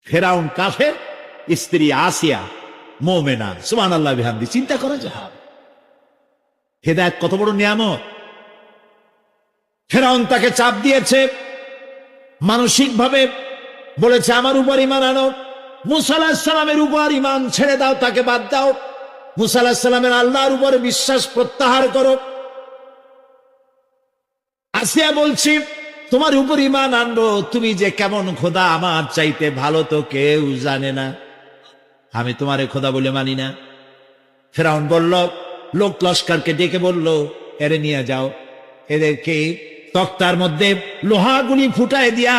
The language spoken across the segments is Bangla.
ফেরাউন কাফের, স্ত্রী আসিয়া মুমিনা। সুবহানাল্লাহ বিহামদি। চিন্তা করা যায় হেদায়েত কত বড় নিয়ামত। ফেরাউন তাকে চাপ দিয়েছে, মানসিক ভাবে বলেছে আমার উপর ঈমান আনো, মুসা আলাইহিস সালামের উপর ঈমান ছেড়ে দাও, তাকে বাদ দাও, মুসা আলাইহিস সালামের আল্লাহর উপরে বিশ্বাস প্রত্যাহার করো। আসিয়া বলছি তোমার উপর ঈমান আনবো, তুমি যে কেমন খোদা আমার চাইতে ভালো তো কেউ জানে না, আমি তোমারে খোদা বলে মানি না। ফেরাউন বলল, লোক লস্করকে ডেকে বলল, এরে নিয়ে যাও, এদেরকে তক্তার মধ্যে লোহাগুলি ফুটায় দিয়া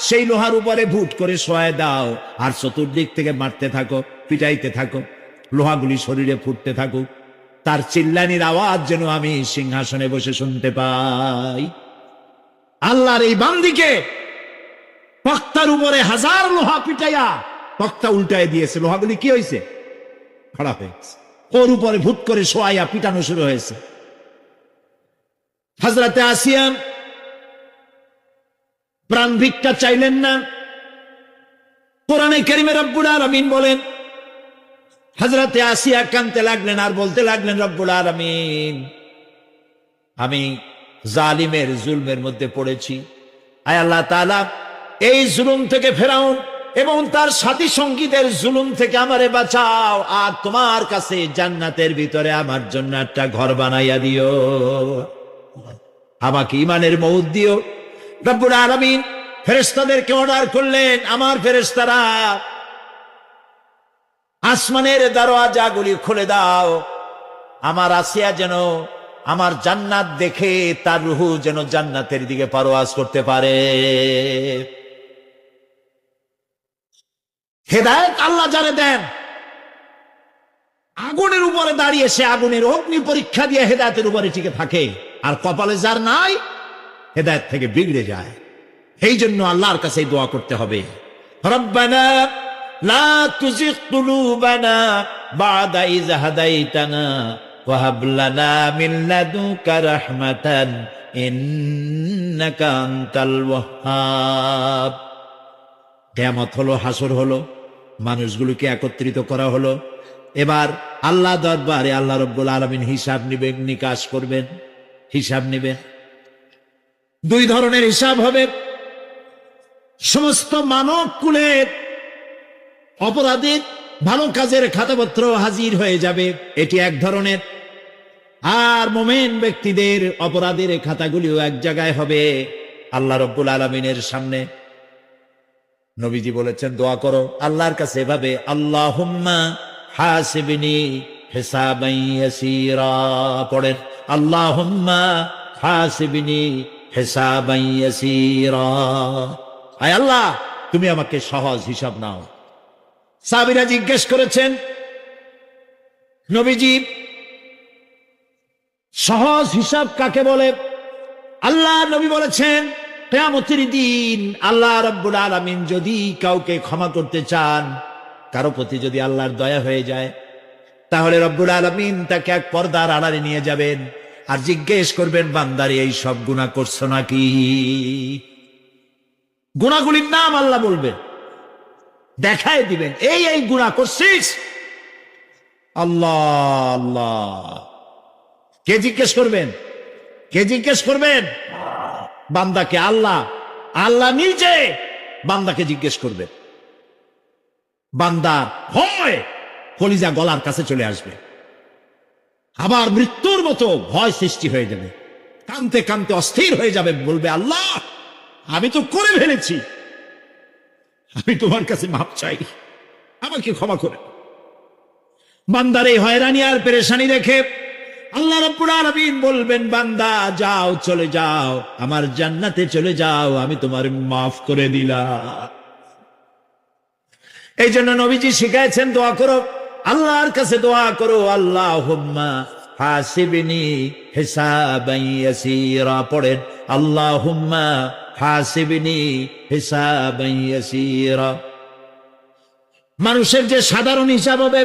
সেই লোহার উপরে ভুট করে শোয়ায় দাও, আর চতুর্দিক থেকে মারতে থাকো, পিটাইতে থাকো, লোহাগুলি শরীরে ফুটতে থাকুক, তার চিল্লানির আওয়াজ যেন আমি সিংহাসনে বসে শুনতে পাই। আল্লাহর এই বান্দিকে তক্তার উপরে হাজার লোহা পিটাইয়া তক্তা উল্টায় দিয়েছে, লোহাগুলি কি হয়েছে? খারাপ হয়েছে। ওর উপরে ভুট করে শোয়াইয়া পিটানো শুরু হয়েছে। হযরতে আসিয়া প্রাণ ভিক্ষা চাইলেন না। কোরআনে কারীমে রব্বুল আলামিন বলেন, হযরতে আসিয়া কাঁদতে লাগলেন আর বলতে লাগলেন, রব্বুল আলামিন আমি জালিমের জুলমের মধ্যে পড়েছি, আয় আল্লাহ তাআলা এই জুলুম থেকে ফেরাউন এবং তার সাথী সঙ্গীদের জুলুম থেকে আমারে বাঁচাও, আর তোমার কাছে জান্নাতের ভিতরে আমার জন্য একটা ঘর বানাইয়া দিও, আমাকে ঈমানের মউত দিও। রব্বুল আলামিন ফেরেশতাদেরকে অর্ডার করলেন, আমার ফেরেশতারা আসমানের দরওয়াজাগুলি খুলে দাও, আমার আসিয়া যেন আমার জান্নাত দেখে তার রূহ যেন জান্নাতের দিকে পারওয়াজ করতে পারে। হেদায়েত আল্লাহ যারে দেন, আগুনের উপরে দাঁড়িয়ে সে আগুনের অগ্নি পরীক্ষা দিয়ে হেদায়েতের উপরে টিকে থাকে, আর কপালে যার নাই হেদায়েত থেকে বিগড়ে যায়। এই জন্য আল্লাহর কাছে দোয়া করতে হবে, রব্বানা লা তুজিগ কুলুবানা বা'দা ইয হাদাইতানা ওয়া হাব লানা মিন লাদুনকা রাহমাতান ইন্নাকা আনতাল ওয়াহ্হাব। কিয়ামত হলো, হাসর হলো, মানুষগুলোকে একত্রিত করা হলো। এবার আল্লাহ দরবারে আল্লাহ রব্বুল আলামিন হিসাব নিবেন, নিকাশ করবেন, হিসাব নেবেন। দুই ধরনের হিসাব হবে। সমস্ত মানব কুলের অপরাধী ভালো কাজের খাতাপত্র হাজির হয়ে যাবে, এটি এক ধরনের। আর মুমিন ব্যক্তিদের অপরাধের খাতাগুলিও এক জায়গায় হবে আল্লাহ রব্বুল আলামিনের সামনে। নবীজি বলেছেন দোয়া করো আল্লাহর কাছে এভাবে, আল্লাহুম্মা হাসিবনি হিসাবান ইয়াসীরা। পড়েন, আল্লাহুম্মা হাসিবনি হিসাবান ইয়াসীরা। আয় আল্লাহ তুমি আমাকে সহজ হিসাব নাও। সাহাবীরা জিজ্ঞেস করেছেন, নবীজি সহজ হিসাব কাকে বলে? আল্লাহ নবী বলেছেন, কিয়ামতের দিন আল্লাহ রাব্বুল আলামিন যদি কাউকে ক্ষমা করতে চান, কারো প্রতি যদি আল্লাহর দয়া হয়ে যায়, তাহলে রব্বুল আলামিন তাকে এক পর্দার আড়ালে নিয়ে যাবেন আর জিজ্ঞেস করবেন, বান্দারে এই সব গুনাহ করছো নাকি? গুনাহগুলির নাম আল্লাহ বলবেন, দেখায় দিবেন, এই এই গুনাহ করছিস। আল্লাহ আল্লাহ। কে জিজ্ঞেস করবেন? কে জিজ্ঞেস করবেন? বান্দাকে। আল্লাহ, আল্লাহ নিজে বান্দাকে জিজ্ঞেস করবে। বান্দা ভয় কলিজা গলার কাছে চলে আসবে, আবার মৃত্যুর মতো ভয় সৃষ্টি হয়ে যাবে, কাঁদতে কাঁদতে অস্থির হয়ে যাবে, বলবে আল্লাহ আমি তো করে ফেলেছি, আমি তোমার কাছে মাপ চাই, আমাকে ক্ষমা করে। বান্দার এই হয়রানি আর পেরেশানি দেখে আল্লাহ রাব্বুল আলামিন বলবেন, বান্দা যাও, চলে যাও, আমার জান্নাতে চলে যাও, আমি তোমার মাফ করে দিলাম। এই জন্য নবীজি শিখাইছেন দোয়া করো, আল্লাহর কাছে দোয়া করো, আল্লাহুম্মা হাসিবনি হিসাবান ইয়াসীরা। পড়েন, আল্লাহুম্মা হাসিবনি হিসাবান ইয়াসীরা। মানুষের যে সাধারণ হিসাব হবে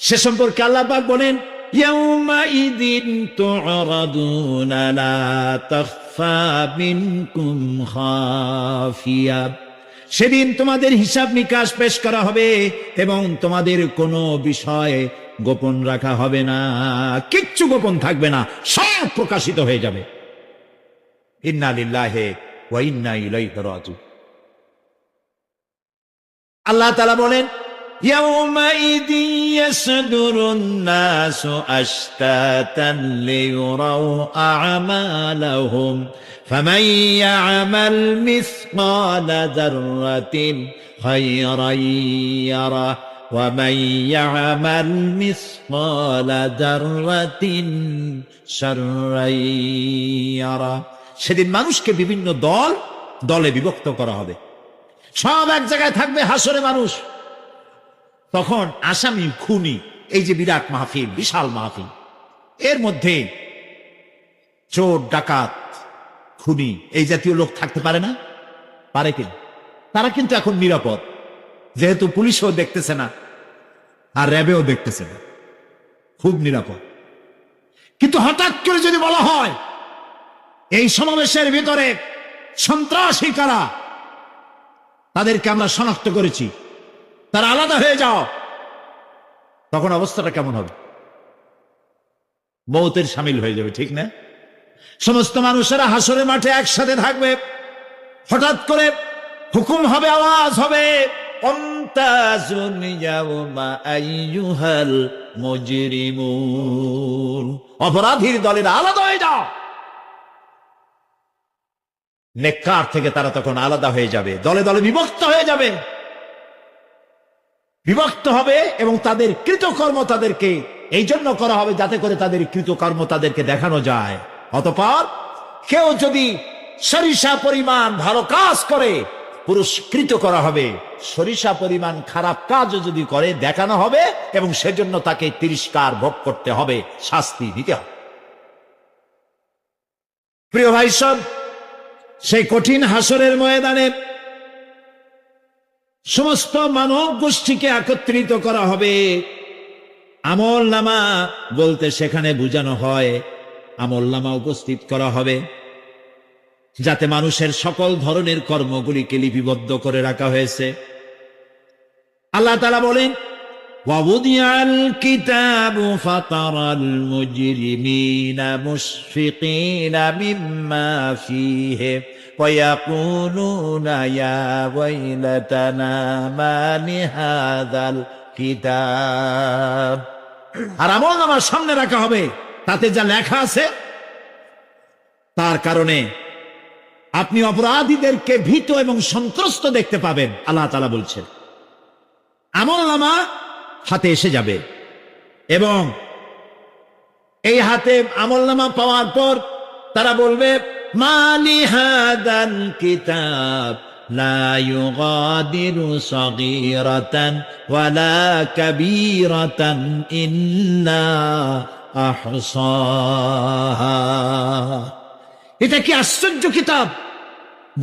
সে সম্পর্কে আল্লাহ পাক বলেন, ইয়াউমাইযিন তু'রাদুনা লা তাখফা মিনকুম খাফিয়া। সেদিন তোমাদের হিসাব নিকাশ পেশ করা হবে এবং তোমাদের কোনো বিষয় গোপন রাখা হবে না, কিচ্ছু গোপন থাকবে না, সব প্রকাশিত হয়ে যাবে। ইন্না লিল্লাহি ওয়া ইন্না ইলাইহি রাজিউন। আল্লাহ তাআলা বলেন, ইয়াউমাইযি ইয়াসদুরুন নাসু আশতাতান লিয়ুরাউ আ'মালাহুম ফামান ইয়া'মাল মিসকালা যাররাতিন খায়রান ইয়ারা ওয়া মান ইয়া'মাল মিসকালা যাররাতিন শাররান ইয়ারা। সেদিন মানুষকে বিভিন্ন দলে বিভক্ত করা হবে, সব এক জায়গায় থাকবে হাসরে মানুষ। তখন আসামি, খুনি, এই যে বিরাট মাহফিল, বিশাল মাহফিল, এর মধ্যে চোর, ডাকাত, খুনি এই জাতীয় লোক থাকতে পারে না? পারে কিনা? তারা কিন্তু এখন নিরাপদ, যেহেতু পুলিশও দেখতেছে না আর র্যাবেও দেখতেছে না, খুব নিরাপদ। কিন্তু হঠাৎ করে যদি বলা হয় এই সমাবেশের ভিতরে সন্ত্রাসী কারা, তাদেরকে আমরা শনাক্ত করেছি, তারা আলাদা হয়ে যাও, তখন অবস্থাটা কেমন হবে? মৌতের শামিল হয়ে যাবে, ঠিক না? সমস্ত মানুষেরা হাসরের মাঠে একসাথে থাকবে, হঠাৎ করে হুকুম হবে, আওয়াজ হবে, অপরাধীর দলের আলাদা হয়ে যাও। নেককার থেকে তারা তখন আলাদা হয়ে যাবে, দলে দলে বিভক্ত হয়ে যাবে, বিভক্ত হবে এবং তাদের কৃতকর্ম তাদেরকে এই জন্য করা হবে যাতে করে তাদের কৃতকর্ম তাদেরকে দেখানো যায়। অতঃপর কেউ যদি সরিষা পরিমাণ ভালো কাজ করে পুরস্কৃত করা হবে, সরিষা পরিমাণ খারাপ কাজও যদি করে দেখানো হবে এবং সেজন্য তাকে তিরস্কার ভোগ করতে হবে, শাস্তি দিতে হবে। প্রিয় ভাই সব, সেই কঠিন হাসরের ময়দানে সমস্ত মানব গোষ্ঠীকে একত্রিত করা হবে। আমল নামা বলতে সেখানে বোঝানো হয় আমল নামা উপস্থিত করা হবে, যাতে মানুষের সকল ধরনের কর্মগুলিকে লিপিবদ্ধ করে রাখা হয়েছে। আল্লাহ তাআলা বলেন, ওয়াউদিআল কিতাবু ফাতারাল মুজরিমিনা মুশফিকিনা মিম্মা ফীহি ওয়ায়াকুলুনা ইয়া ওয়াইলাতানা মা লিহাযাল কিতাব। আর আমলনামা সামনে রাখা হবে, তাতে যা লেখা আছে তার কারণে আপনি অপরাধীদেরকে ভীত এবং সন্ত্রস্ত দেখতে পাবেন। আল্লাহ তাআলা বলছেন, আমলনামা হাতে এসে যাবে এবং এই হাতে আমলনামা পাওয়ার পর তারা বলবে, মালি হাদাল কিতাব লা ইউগাদিরু সাগীরাতান ওয়ালা কাবীরাতান ইল্লা আহসাহা। এটা কি আশ্চর্য কিতাব!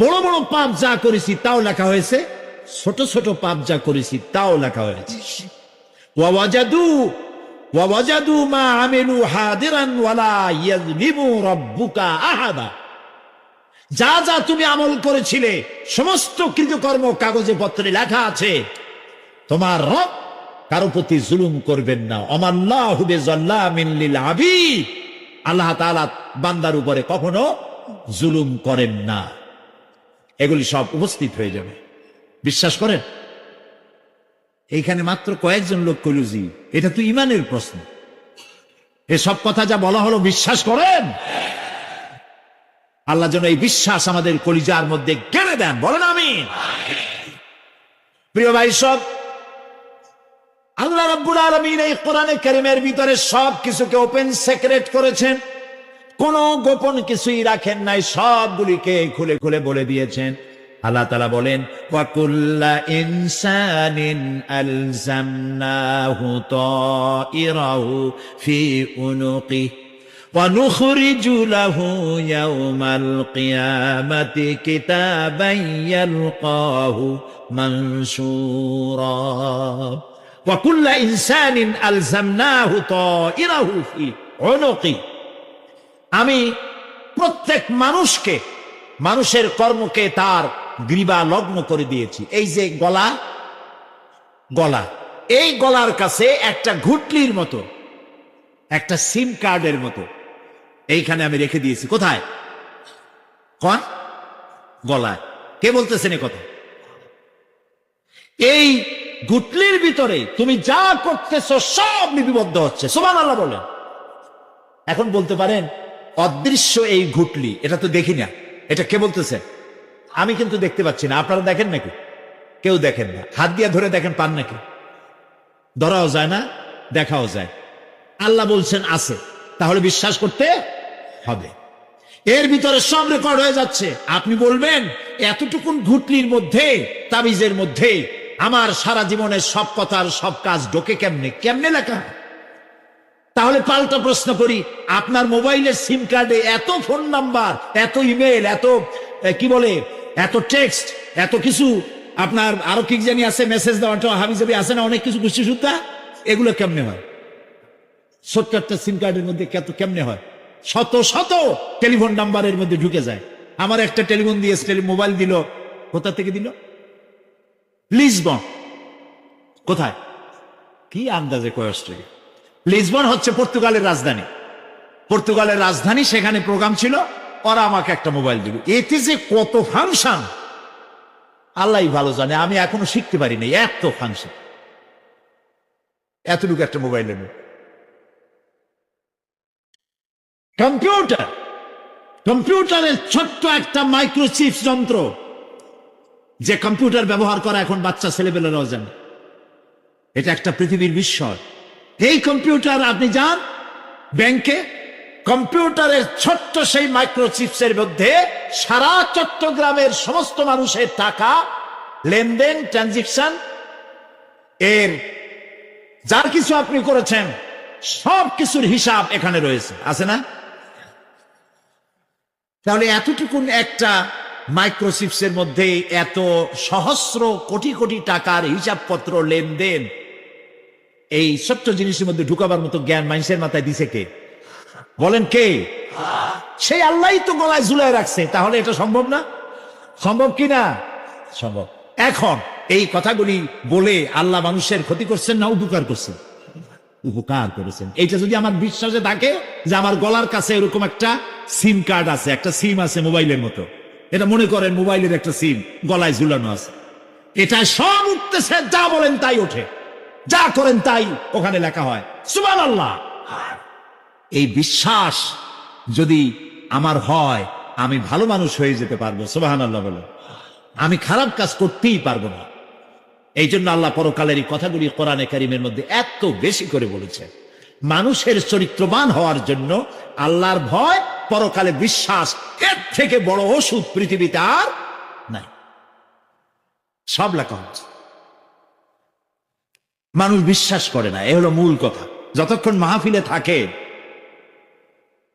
বড় বড় পাপ যা করেছি তাও লেখা হয়েছে, ছোট ছোট পাপ যা করেছি তাও লেখা হয়েছে। ওয়াওয়াজাদু মা আমিলু হাদিরান ওয়ালা ইয়াযলিমু রাব্বুকা আহাদা। যা যা তুমি আমল করেছিলে সমস্ত কৃতকর্ম কাগজে পত্রে লেখা আছে। তোমার রব কারো প্রতি জুলুম করবেন না। আমাল্লাহু বিযাল্লামিন লিল আবিদ। আল্লাহ তাআলা বান্দার উপরে কখনো জুলুম করেন না। এগুলি সব উপস্থিত হয়ে যাবে, বিশ্বাস করেন? এইখানে মাত্র কয়েকজন লোক কইল জি, এটা তো ইমানের প্রশ্ন। এসব কথা যা বলা হলো বিশ্বাস করেন? আল্লাহ যেন এই বিশ্বাস আমাদের কলিজার মধ্যে গেড়ে দেন, বলেন আমিন। প্রিয় ভাই সব, আল্লাহ রাব্বুল আলামিন এই কোরআনে কারীমের ভিতরে সব কিছুকে ওপেন সিক্রেট করেছেন, কোনো গোপন কিছুই রাখেন নাই, সবগুলিকে খুলে খুলে বলে দিয়েছেন। আল্লাহ তাআলা বলেন, ওয়া কুল্লা ইনসানিন আলজামনাহু তাইরাহু ফি উনুকি ওয়া নুখরিজু লাহু ইয়াওমাল কিয়ামাতি কিতাবান ইয়ালকাহু মানসুরা। ওয়া কুল্লা ইনসানিন আলজামনাহু তাইরাহু ফি উনুকি। আমি প্রত্যেক মানুষকে, মানুষের কর্মকে তার গ্রীবা লগ্ন করে দিয়েছি। এই যে গলা, গলা, এই গলার কাছে একটা ঘুটলির মতো, একটা সিম কার্ডের মতো এইখানে আমি রেখে দিয়েছি। কোথায়? কোন গলায়? কে বলতেছেন এ কথা? এই গুটলির ভিতরে তুমি যা করতেছো সব লিপিবদ্ধ হচ্ছে। সুবহানাল্লাহ বলেন। এখন বলতে পারেন অদৃশ্য এই গুটলি, এটা তো দেখি না, এটা কে বলতেছে? আমি কিন্তু দেখতে পাচ্ছি না। আপনারা দেখেন নাকি? কেউ দেখেন না। হাত দিয়ে ধরে দেখেন, পান নাকি? ধরাও যায় না, দেখাও যায়। আল্লাহ বলছেন আছে, তাহলে বিশ্বাস করতে হবে। এর ভিতরে সব রেকর্ড হয়ে যাচ্ছে। আপনি বলবেন এতটুকুন ঘুটলির মধ্যে, তাবিজের মধ্যে আমার সারা জীবনের সব কথার সব কাজ ঢোকে কেমনে? কেমনে লেখা? তাহলে পাল্টা প্রশ্ন করি, আপনার মোবাইলের সিম কার্ডে এত ফোন নাম্বার, এত ইমেল, এত কি বলে, এত টেক্সট, এত কিছু, আপনার আরো কি জানি আছে, মেসেজ দেওয়াটা হাবিজাবি আছে না, অনেক কিছু গোষ্ঠী সুদ্ধা, এগুলো কেমনে হয়? 70টা সিম কার্ডের মধ্যে কেমনে হয়? শত শত টেলিফোন নাম্বারের মধ্যে ঢুকে যায়। আমার একটা টেলিফোন দিয়ে মোবাইল দিল, কোথা থেকে দিল? লিসবন। কোথায়? কি আন্দাজে কয় অস্ট্রেলিয়া? লিসবন হচ্ছে পর্তুগালের রাজধানী। পর্তুগালের রাজধানী, সেখানে প্রোগ্রাম ছিল, ওরা আমাকে একটা মোবাইল দিল। এতে যে কত ফাংশন আল্লাহ ভালো জানে, আমি এখনো শিখতে পারিনি এত ফাংশন, এতটুকু একটা মোবাইলের মধ্যে। কম্পিউটার, কম্পিউটারের ছোট্ট একটা মাইক্রোচিপস যন্ত্র, যে কম্পিউটার ব্যবহার করা এখন বাচ্চা ছেলেবেলারাও জানে। এটা একটা পৃথিবীর বিস্ময়। এই কম্পিউটার, আপনি যান ব্যাংকে, কম্পিউটারের ছোট্ট সেই মাইক্রোচিপসের মধ্যে সারা চট্টগ্রামের সমস্ত মানুষের টাকা লেনদেন, ট্রানজেকশন, এর যার কিছু আপনি করেছেন সব কিছুর হিসাব এখানে রয়েছে, আছে না? তাহলে এতটুকুন একটা মাইক্রোচিপসের মধ্যে এত সহস্র কোটি কোটি টাকার হিসাবপত্র, লেনদেন, এই ছোট্ট জিনিসের মধ্যে ঢুকাবার মতো জ্ঞান মানুষের মাথায় দিছে কে? বলেন কে? সেই আল্লাহই তো গলায় ঝুলাই রাখছে। তাহলে এটা সম্ভব না? সম্ভব কি না? সম্ভব। এখন এই কথাগুলি বলে আল্লাহ মানুষের ক্ষতি করছেন না উপকার করছেন? উপকার করেছেন। এইটা যদি আমার বিশ্বাসে থাকে যে আমার গলার কাছে এরকম একটা সিম কার্ড আছে, একটা সিম আছে মোবাইলের মতো, এটা মনে করেন মোবাইলের একটা সিম গলায় ঝুলানো আছে, এটা সব উঠতেছে, যা বলেন তাই ওঠে, যা করেন তাই ওখানে লেখা হয়। সুবহানাল্লাহ। এই বিশ্বাস যদি আমার হয়, আমি ভালো মানুষ হয়ে যেতে পারবো। সুবহানাল্লাহ বলে। আমি খারাপ কাজ করতেই পারবো না। এই জন্য আল্লাহ পরকালের এই কথাগুলি কোরআনে কারীমের মধ্যে এত বেশি করে বলেছেন। মানুষের চরিত্রবান হওয়ার জন্য আল্লাহর ভয়, পরকালে বিশ্বাস, এর থেকে বড় ওষুধ পৃথিবীতে আর নাই। সব লেখা হচ্ছে, মানুষ বিশ্বাস করে না, এ হলো মূল কথা। যতক্ষণ মাহফিলে থাকে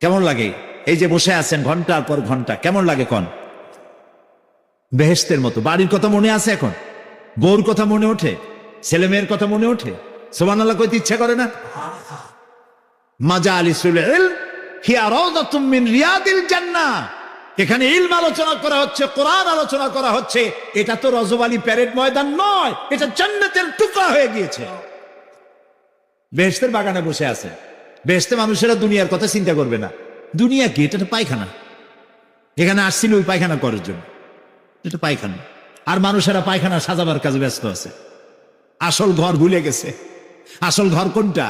কেমন লাগে? এই যে বসে আছেন ঘন্টার পর ঘন্টা, কেমন লাগে? কোন বেহেশতের মতো। বাড়ির কথা মনে আছে এখন? বউর কথা মনে ওঠে? ছেলে মেয়ের কথা মনে ওঠে? সুবহানাল্লাহ কইতে ইচ্ছা করে না? মাজালিসুল ইলম হিয়া রাউযাতুম মিন রিয়াদিল জান্নাহ। এখানে ইলম আলোচনা করা হচ্ছে, কোরআন আলোচনা করা হচ্ছে। এটা তো রজবালি প্যারেড ময়দান নয়, এটা জান্নাতের টুকরা হয়ে গিয়েছে। বেহেশতের বাগানে বসে আছে। বেহেশতে মানুষেরা দুনিয়ার কথা চিন্তা করবে না। দুনিয়া কি? এটা তো পায়খানা। এখানে আসছিল ওই পায়খানা করার জন্য, এটা পায়খানা। আর মানুষেরা পায়খানা সাজাবার কাজে ব্যস্ত আছে, আসল ঘর ভুলে গেছে। আসল ঘর কোনটা?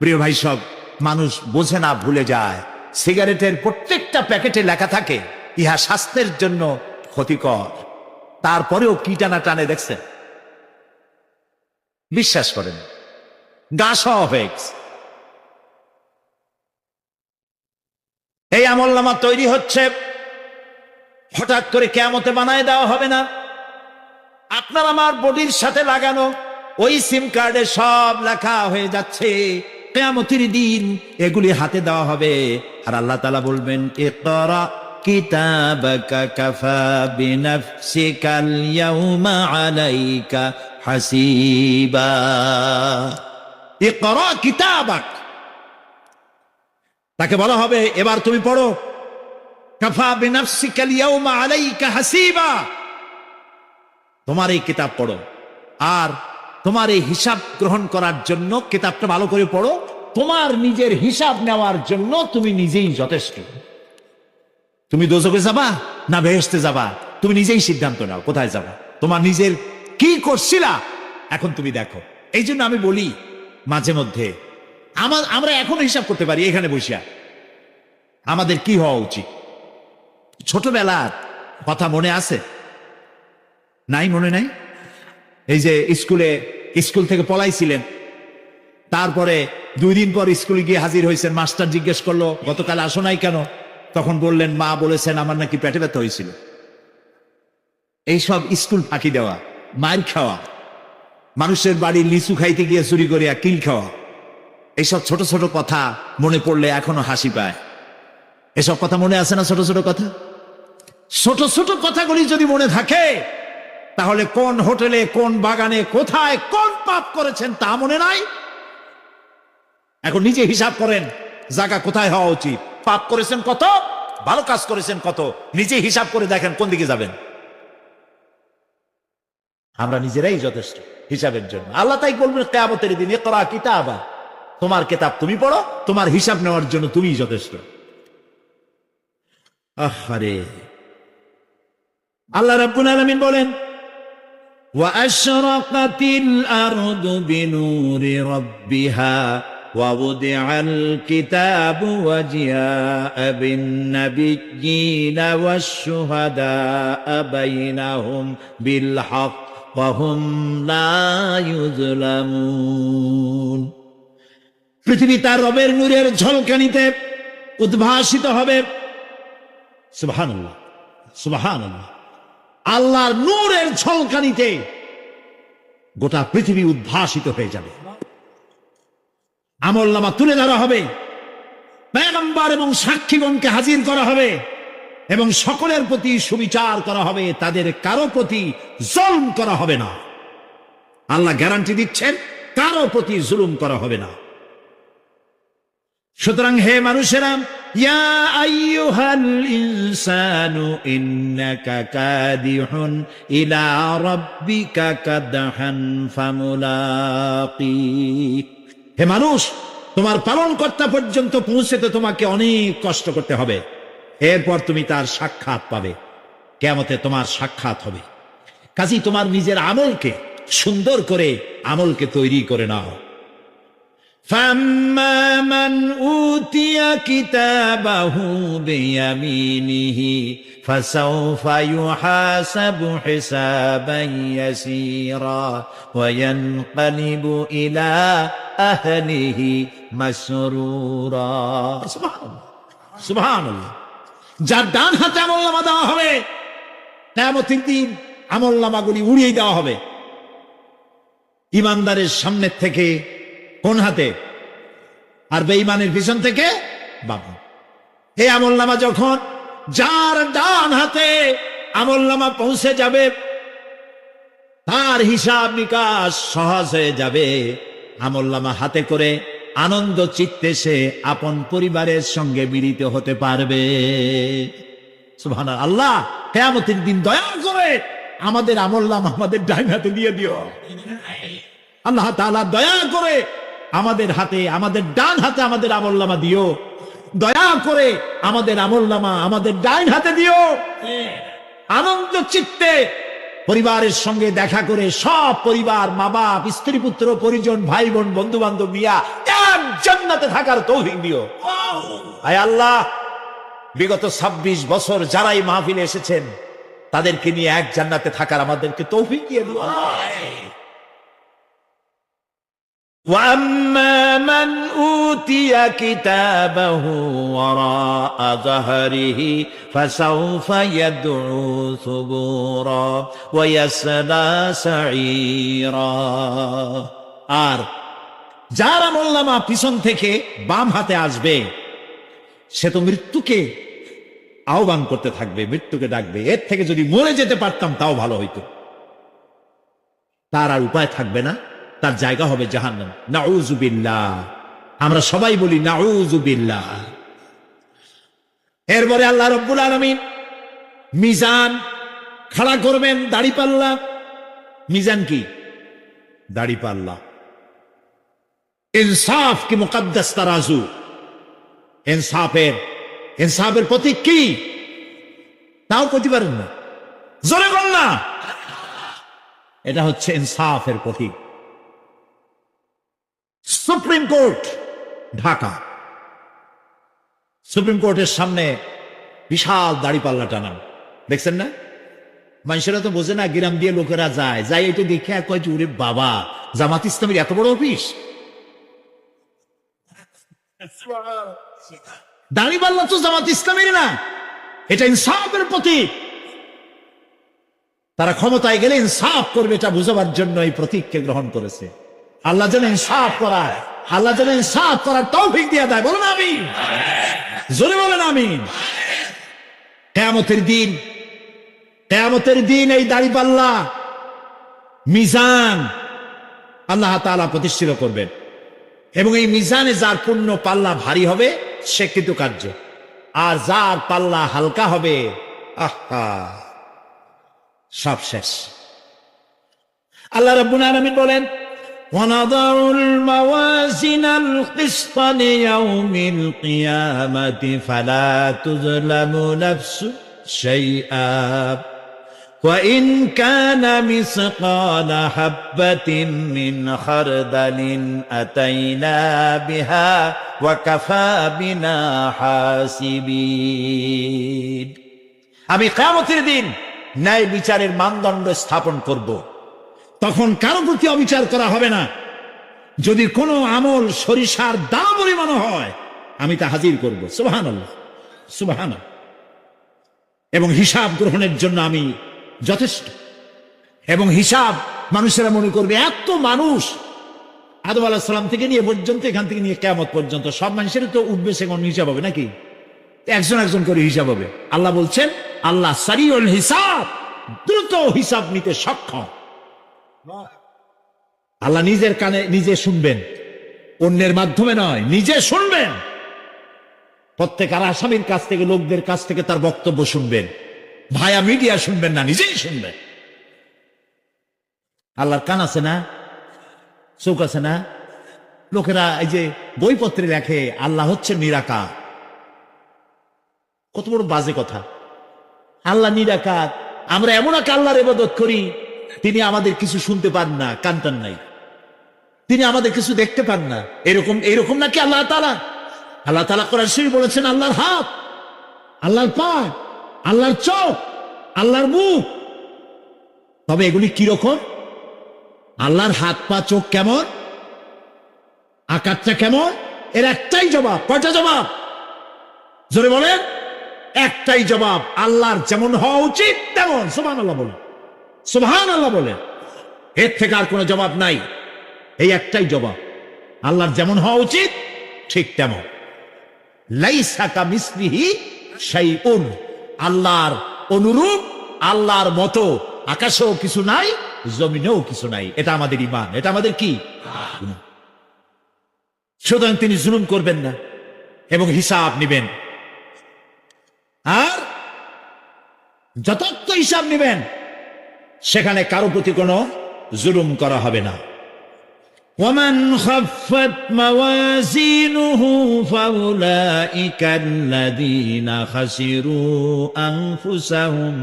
প্রিয় ভাই, সব মানুষ বোঝে না, ভুলে যায়। সিগারেটের প্রত্যেকটা প্যাকেটে লেখা থাকে ইহা স্বাস্থ্যের জন্য ক্ষতিকর, তারপরেও কি টানা টানে দেখছেন? বিশ্বাস করেন, গাছ হয়ে গেছে। এই আমলনামা তৈরি হচ্ছে, হঠাৎ করে কিয়ামতে বানায় দেওয়া হবে না। আপনার আমার বডির সাথে লাগানো ওই সিম কার্ডে সব লেখা হয়ে যাচ্ছে। কিয়ামতের দিন এগুলি হাতে দেওয়া হবে, আর আল্লাহ তাআলা বলবেন, ইকরা কিতাবাকা কাফা বিনাফসিকাল ইয়াউমা আলাইকা হাসিবা। ইকরা কিতাবাক, তাকে বলা হবে এবার তুমি পড়ো। কাফা বিনাফসিকা আল-ইয়াওমা আলাইকা হাসিবা। তোমার এই কিতাব পড়ো, আর তোমার এই হিসাব গ্রহণ করার জন্য কিতাবটা ভালো করে পড়ো। তোমার নিজের হিসাব নেওয়ার জন্য তুমি নিজেই যথেষ্ট। তুমি দোজখে যাবা না বেহেশতে যাবা, তুমি নিজেই সিদ্ধান্ত নাও কোথায় যাবা। তোমার নিজের কি করছিলা এখন তুমি দেখো। এই জন্য আমি বলি মাঝে মধ্যে আমরা এখন হিসাব করতে পারি এখানে বসিয়া আমাদের কি হওয়া উচিত। ছোটবেলার কথা মনে আছে? নাই, মনে নাই? এই যে স্কুল থেকে পলাইছিলেন, তারপরে 2 দিন পর স্কুলে গিয়ে হাজির হয়েছেন, মাস্টার জিজ্ঞেস করলো গতকাল আসো নাই কেন? তখন বললেন মা বলেছেন আমার নাকি পেটে ব্যথা হয়েছিল। এইসব স্কুল ফাঁকি দেওয়া, মার খাওয়া, মানুষের বাড়ির লিচু খাইতে গিয়ে চুরি করিয়া কিল খাওয়া, এইসব ছোট ছোট কথা মনে পড়লে এখনো হাসি পায়। এসব কথা মনে আছে না? ছোট ছোট কথা, ছোট ছোট কথাগুলি যদি মনে থাকে তাহলে কোন হোটেলে, কোন বাগানে, কোথায় কোন পাপ করেছেন তা মনে নাই। এখন নিজে হিসাব করেন জায়গা কোথায় হওয়া উচিত, পাপ করেছেন কত, ভালো কাজ করেছেন কত, নিজে হিসাব করে দেখেন কোন দিকে যাবেন। আমরা নিজেরাই যথেষ্ট হিসাবের জন্য। আল্লাহ তাই বলবেন কিয়ামতের দিন, ইকরা কিতাবা, তোমার কিতাব তুমি পড়ো, তোমার হিসাব নেওয়ার জন্য তুমিই যথেষ্ট। আহারে, আল্লাহ রাব্বুল আলামিন বলেন ওয়া আশরাকাতিল আরদু বিনুরি রাব্বিহা ওয়া উদিআল কিতাবু ওয়া জিআআ বিন নাবিয়্যিনা ওয়াশ শুহাদাআ বাইনাহুম বিল হক ওয়া হুম লা ইউযলামুন। পৃথিবী তার রবের নূরের ঝলকানিতে উদ্ভাসিত হবে। সুবহানাল্লাহ, সুবহানাল্লাহ। আল্লাহর নূরের ঝলকানিতে গোটা পৃথিবী উদ্ভাসিত হয়ে যাবে। আমলনামা তুলে ধরা হবে, পয়গম্বর এবং সাক্ষীগণকে হাজির করা হবে এবং সকলের প্রতি সুবিচার করা হবে, তাদের কারো প্রতি জুলুম করা হবে না। আল্লাহ গ্যারান্টি দিচ্ছেন কারো প্রতি জুলুম করা হবে না। সুতরাং হে মানুষেরা, ইয়া আইয়ুহাল ইনসানু ইন্নাকা কাদিহুন ইলা রাব্বিকা কাদহান ফামুলাকি। হে মানুষ, তোমার পালনকর্তা পর্যন্ত পৌঁছতে তোমাকে অনেক কষ্ট করতে হবে, এরপর তুমি তার সাক্ষাৎ পাবে। কিয়ামতে তোমার সাক্ষাৎ হবে। কাজেই তোমার নিজের আমলকে সুন্দর করে আমলকে তৈরি করে নাও। فَأَمَّا مَنْ أُوتِيَ كِتَابَهُ بِيَمِينِهِ فَسَوْفَ يُحَاسَبُ حِسَابًا يَسِيرًا وَيَنْقَلِبُ إِلَى أَهْلِهِ مَسْرُورًا। সুবহানাল্লাহ। যার ডান হাতে আমলনামা দেওয়া হবে, কিয়ামতের দিন আমলনামাগুলি উড়িয়ে দেওয়া হবে। ইমানদারের সামনের থেকে কোন হাতে, আর বেঈমানের পিছন থেকে বাম। এই আমলনামা যখন যার ডান হাতে আমলনামা পৌঁছে যাবে, তার হিসাব নিকাশ সহজ হয়ে যাবে। আমলনামা হাতে করে আনন্দ চিত্তে সে আপন পরিবারের সঙ্গে মিলিত হতে পারবে। সুবহানাল্লাহ। আল্লাহ কিয়ামতের দিন দয়া করে আমাদের আমলনামা আমাদের ডান হাতে দিয়ে দিও। আল্লাহ তাআলা দয়া করে আমাদের হাতে, আমাদের ডান হাতে আমাদের আমলনামা দিও। দয়া করে আমাদের আমলনামা আমাদের ডান হাতে দিও। আনন্দ চিত্তে পরিবারের সঙ্গে দেখা করে সব পরিবার, মা বাপ, স্ত্রী পুত্র পরিজন, ভাই বোন, বন্ধু বান্ধব নিয়া এক জান্নাতে থাকার তৌফিক দিও। আয় আল্লাহ, বিগত 26 বছর যারাই মাহফিলে এসেছেন তাদেরকে নিয়ে এক জান্নাতে থাকার আমাদেরকে তৌফিক দিয়ে দিও। وَأَمَّا مَنْ أُوتِيَ كِتَابَهُ وَرَاءَ ظَهْرِهِ فَسَوْفَ يَدْعُو ثُبُورًا وَيَصْلَى سَعِيرًا। আর যার আমলনামা পিছন থেকে বাম হাতে আসবে, সে তো মৃত্যুকে আহ্বান করতে থাকবে, মৃত্যুকে ডাকবে। এর থেকে যদি মরে যেতে পারতাম তাও ভালো হইতো। তার আর উপায় থাকবে না, তার জায়গা হবে জাহান্নাম। নাউযু বিল্লাহ। আমরা সবাই বলি নাউযু বিল্লাহ। এরপরে আল্লাহ রাব্বুল আলামিন মিজান খাড়া করবেন, দাড়িপাল্লা। মিজান কি? দাড়িপাল্লা। ইনসাফ কি মুকদ্দাস তারাজু। ইনসাফের প্রতীক কি? তাও করতে পারেন না, জোরে বল না। এটা হচ্ছে ইনসাফের প্রতীক। সুপ্রিম কোর্ট ঢাকা, সুপ্রিম কোর্টের সামনে বিশাল দাড়িপাল্লা টানান, দেখছেন না? মানুষেরা তো বোঝে না, গ্রাম দিয়ে লোকেরা যায়, যাই এটা দেখে আর কয় যে ওরে বাবা, জামাত ইসলামের এত বড় অফিস। দাড়িপাল্লা তো জামাত ইসলামের না, এটা ইনসাফের প্রতীক। তারা ক্ষমতায় গেলে ইনসাফ করবে, এটা বুঝাবার জন্য এই প্রতীককে গ্রহণ করেছে। আল্লাহ যেন ইনসাফ করায়, আল্লাহ যেন ইনসাফ করার তৌফিক দিয়ে দেয়। বলুন আমিন, জোরে বলেন আমিন। কিয়ামতের দিন, কিয়ামতের দিন এই দাড়িপাল্লা মিজান আল্লাহ তাআলা প্রতিষ্ঠিত করবেন, এবং এই মিজানে যার পুণ্য পাল্লা ভারী হবে সে কৃতকার্য, আর যার পাল্লা হালকা হবে আহা সব শেষ। আল্লাহ রাব্বুল আলামিন বলেন, وَنَضَعُ الْمَوَازِينَ الْقِسْطَ لِيَوْمِ الْقِيَامَةِ فَلَا تُظْلَمُ نَفْسٌ شَيْئًا وَإِنْ كَانَ مِثْقَالَ حَبَّةٍ مِّنْ خَرْدَلٍ أَتَيْنَا بِهَا وَكَفَى بِنَا حَاسِبِينَ। আমি কিয়ামতের দিন ন্যায় বিচারের মানদণ্ড স্থাপন করব, তখন কারো প্রতি অবিচার করা হবে না। যদি কোনো আমল সরিষার দাম পরিমাণ হয়, আমি তা হাজির করব। সুবহানাল্লাহ, সুবহানাল্লাহ। এবং হিসাব গ্রহণের জন্য আমি যথেষ্ট। এবং হিসাব মানুষেরা মনে করবে, এত মানুষ আদম আলাইহিস সালাম থেকে নিয়ে পর্যন্ত, এখান থেকে নিয়ে কিয়ামত পর্যন্ত সব মানুষের তো উঠবে, সে কোন হিসাব হবে নাকি? একজন একজন করে হিসাব হবে। আল্লাহ বলছেন, আল্লাহ সারিউল হিসাব, দ্রুত হিসাব নিতে সক্ষম। আল্লাহ নিজের কানে নিজে শুনবেন, অন্যের মাধ্যমে নয়, নিজে শুনবেন। প্রত্যেক আসামির কাছ থেকে, লোকদের কাছ থেকে তার বক্তব্য শুনবেন, ভায়া মিডিয়া শুনবেন না, নিজেই শুনবেন। আল্লাহর কান আছে না, চোখ আছে না? লোকেরা এই যে বইপত্রে লেখে আল্লাহ হচ্ছে নিরাকার, কত বড় বাজে কথা। আল্লাহ নিরাকার, আমরা এমন এক আল্লাহর ইবাদত করি, তিনি আমাদের কিছু শুনতে পান না, কান টান নাই, তিনি আমাদের কিছু দেখতে পান না। এরকম নাকি আল্লাহ তাআলা? আল্লাহ তাআলা কোরআন শরীফে বলেছেন, আল্লাহর হাত, আল্লাহর পা, আল্লাহর চোখ, আল্লাহর মুখ। তবে এগুলি কিরকম? আল্লাহর হাত, পা, চোখ কেমন, আকারটা কেমন? এর একটাই জবাব। কয়টা জবাব? জোরে বলেন। একটাই জবাব, আল্লাহর যেমন হওয়া উচিত তেমন। সুবহানাল্লাহ বলেন, সুবহানাল্লাহ বলেন। এর থেকে আর কোনো জবাব নাই, এই একটাই জবাব, আল্লাহর যেমন হওয়া উচিত ঠিক তেমন। লাইসা কামিসলিহি শাইউন, আল্লাহর অনুরূপ, আল্লাহর মতো আকাশেও কিছু নাই, জমিনেও কিছু নাই। এটা আমাদের ঈমান, এটা আমাদের কি? সুতরাং তিনি জুলুম করবেন না এবং হিসাব নেবেন, আর যথার্থ হিসাব নেবেন। সেখানে কারো প্রতি কোনো জুলুম করা হবে না। ومن خفت موازينه فأولئك الذين خسروا أنفسهم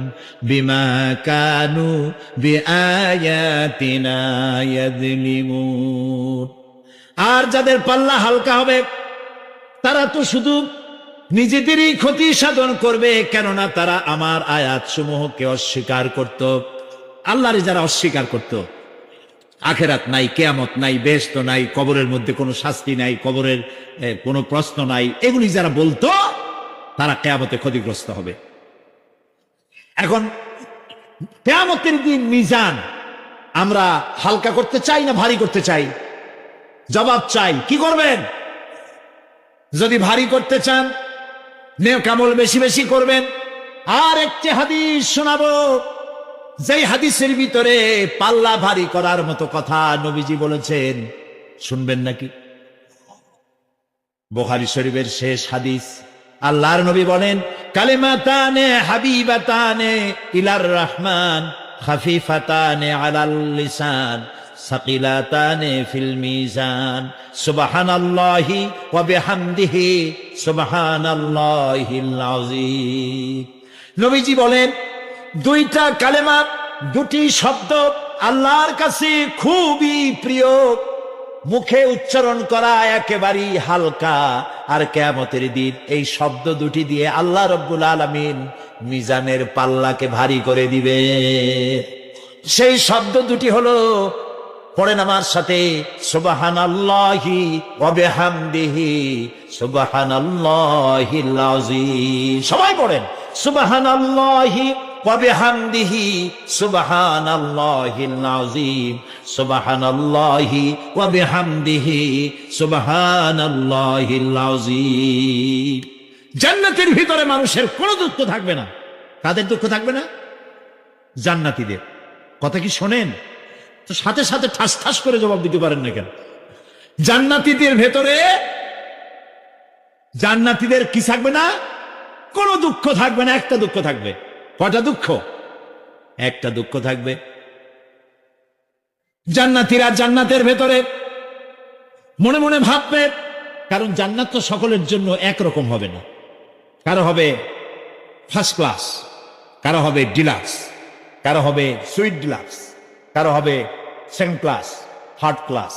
بما كانوا بآياتنا يظلمون। আর যাদের পাল্লা হালকা হবে, তারা তো শুধু নিজেদেরই ক্ষতি সাধন করবে, কেননা তারা আমার আয়াত সমূহকে অস্বীকার করত। আল্লাহর যারা অস্বীকার করত, আখেরাত নাই, কিয়ামত নাই, বেহেশত নাই, কবরের মধ্যে কোনো শাস্তি নাই, কবরের কোনো প্রশ্ন নাই, এগুলি যারা বলতো, তারা কিয়ামতে ক্ষতিগ্রস্ত হবে। এখন কিয়ামতের দিন মিজান আমরা হালকা করতে চাই না ভারী করতে চাই? জবাব চাই। কি করবেন? যদি ভারী করতে চান, নেক আমল বেশি বেশি করবেন। আর একটি হাদিস শোনাবো, যেই হাদিসের ভিতরে পাল্লা ভারী করার মতো কথা নবীজি বলেছেন। শুনবেন নাকি? বুখারী শরীফের শেষ হাদিস, আল্লাহর নবী বলেন, কালিমাতানে হাবিবাতানে ইলার রহমান খাফিফাতানে আলাল লিসান সাকিলাতানে ফিল মিজান সুবহানাল্লাহি ওয়া বিহামদিহি সুবহানাল্লাহিল আযীম। নবীজি বলেন, দুইটা কালেমা, দুটি শব্দ আল্লাহর কাছে খুবই প্রিয়, মুখে উচ্চারণ করা একেবারেই হালকা, আর কিয়ামতের দিন এই শব্দ দুটি দিয়ে আল্লাহ রাব্বুল আলামিন মিজানের পাল্লাকে ভারী করে দিবে। সেই শব্দ দুটি হলো, পড়েন আমার সাথে, সুবহানাল্লাহি ওয়া বিহামদিহি সুবহানাল্লাহিল আযীম। সবাই পড়েন, সুবহানাল্লাহি ওয়া বিহামদিহি সুবহানাল্লাহিল আযীম সুবহানাল্লাহি ওয়া বিহামদিহি সুবহানাল্লাহিল আযীম। জান্নাতের ভিতরে মানুষের কোনো দুঃখ থাকবে না। কাদের দুঃখ থাকবে না? জান্নাতীদের। কথা কি শোনেন? তো সাথে সাথে ঠাস ঠাস করে জবাব দিতে পারেন না কেন? জান্নাতীদের ভেতরে, জান্নাতীদের কি থাকবে না? কোনো দুঃখ থাকবে না। একটা দুঃখ থাকবে। কয়টা দুঃখ? একটা দুঃখ থাকবে। জান্নাতীরা জান্নাতের ভেতরে মনে মনে ভাববে, কারণ জান্নাত তো সকলের জন্য একরকম হবে না। কারো হবে ফার্স্ট ক্লাস, কারো হবে ডিলাক্স, কারো হবে সুইট ডিলাক্স, কারো হবে second class, third class,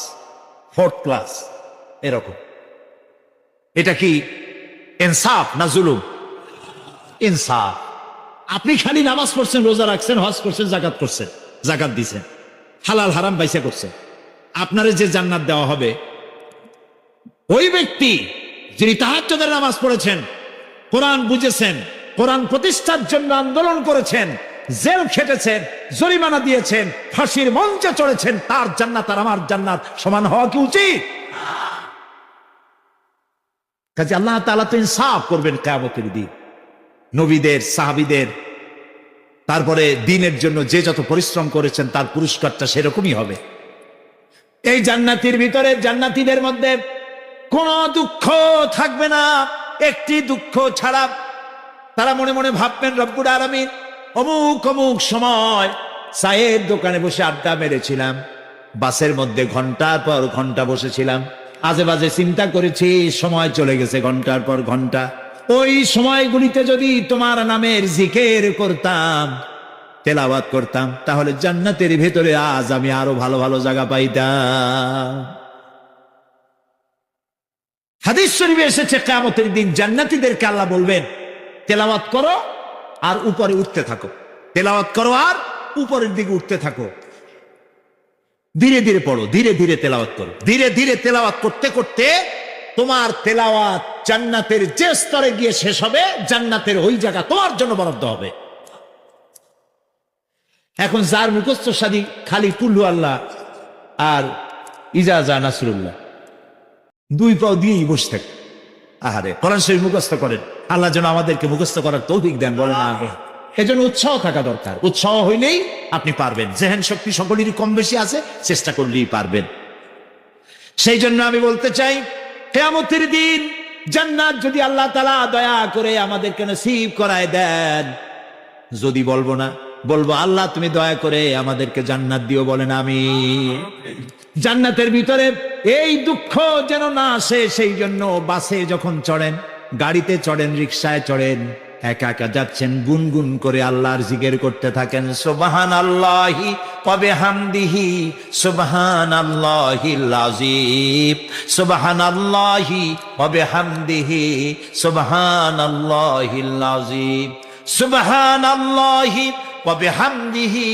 fourth class, এরকম। এটা কি ইনসাফ না জুলুম? ইনসাফ। আপনি খালি নামাজ পড়ছেন, রোজা রাখছেন, হজ করছেন, যাকাত করছেন, যাকাত দিছেন, হালাল হারাম বাইসা করছেন, আপনারে যে জান্নাত দেওয়া হবে, ওই ব্যক্তি যিনি তাহাজ্জুদের নামাজ পড়েছেন, কোরআন বুঝেছেন, কোরআন প্রতিষ্ঠার জন্য আন্দোলন করেছেন, জেল খেটেছেন, জরিমানা দিয়েছেন, ফাঁসির মঞ্চে চড়েছেন, তার জান্নাত আর আমার জান্নাত সমান হওয়া কি উচিত? কাজে আল্লাহ তাআলা তো ইনসাফ করবেন কিয়ামতের দিন। নবীদের, সাহাবীদের, তারপরে দ্বীনের জন্য যে যত পরিশ্রম করেছেন তার পুরস্কারটা সেরকমই হবে। এই জান্নাতের ভিতরে, জান্নাতীদের মধ্যে কোনো দুঃখ থাকবে না, একটি দুঃখ ছাড়া। তারা মনে মনে ভাববেন, রব্বুল আলামিন, অমুক অমুক সময় চায়ের দোকানে বসে আড্ডা মেরেছিলাম, বাসের মধ্যে ঘন্টার পর ঘন্টা বসেছিলাম, আজে বাজে চিন্তা করেছি, সময় চলে গেছে ঘন্টার পর ঘন্টা। ওই সময়গুলিতে যদি তোমার নামের জিকির করতাম, তেলাওয়াত করতাম, তাহলে জান্নাতের ভেতরে আজ আমি আরো ভালো ভালো জায়গা পাইতাম। হাদিস শরীফে এসেছে, কিয়ামতের দিন জান্নাতীদেরকে আল্লাহ বলবেন, তেলাওয়াত করো আর উপরে উঠতে থাকো, তেলাওয়াত করো আর উপরের দিকে উঠতে থাকো, ধীরে ধীরে পড়ো, ধীরে ধীরে তেলাওয়াত করো। ধীরে ধীরে তেলাওয়াত করতে করতে তোমার তেলাওয়াত জান্নাতের যে স্তরে গিয়ে শেষ হবে, জান্নাতের ওই জায়গা তোমার জন্য বরাদ্দ হবে। এখন যার মুখস্থ সাদি খালি কুল্লু আল্লাহ আর ইজাজা নাসরুল্লাহ, দুই পাও দিয়েই বসে থাকে, আহারে কোরআন শরীফ মুখস্থ করেন, আল্লাহ যেন আমাদেরকে মুখস্থ করার তৌফিক দেন, বলেন আমিন। এজন্য উৎসাহ থাকা দরকার। উৎসাহ হইলেই আপনি পারবেন। জেহেন শক্তি সকলেরই কম বেশি আছে, চেষ্টা করলেই পারবেন। সেই জন্য আমি বলতে চাই, কিয়ামতের দিন জান্নাত যদি আল্লাহ তাআলা দয়া করে আমাদেরকে নসিব করায় দেন, যদি বলবো না, বলবো আল্লাহ তুমি দয়া করে আমাদেরকে জান্নাত দিও, বলেন আমিন। জান্নাতের ভিতরে এই দুঃখ যেন না আসে, সেই জন্য বাসে যখন চড়েন, গাড়িতে চড়েন, রিকশায় চড়েন, একা একা যাচ্ছেন, গুনগুন করে আল্লাহর জিকির করতে থাকেন, সুবহানাল্লাহি ওয়া বিহামদিহি সুবহানাল্লাহিল আযীম সুবহানাল্লাহি ওয়া বিহামদিহি সুবহানাল্লাহিল আযীম সুবহানাল্লাহি ওয়া বিহামদিহি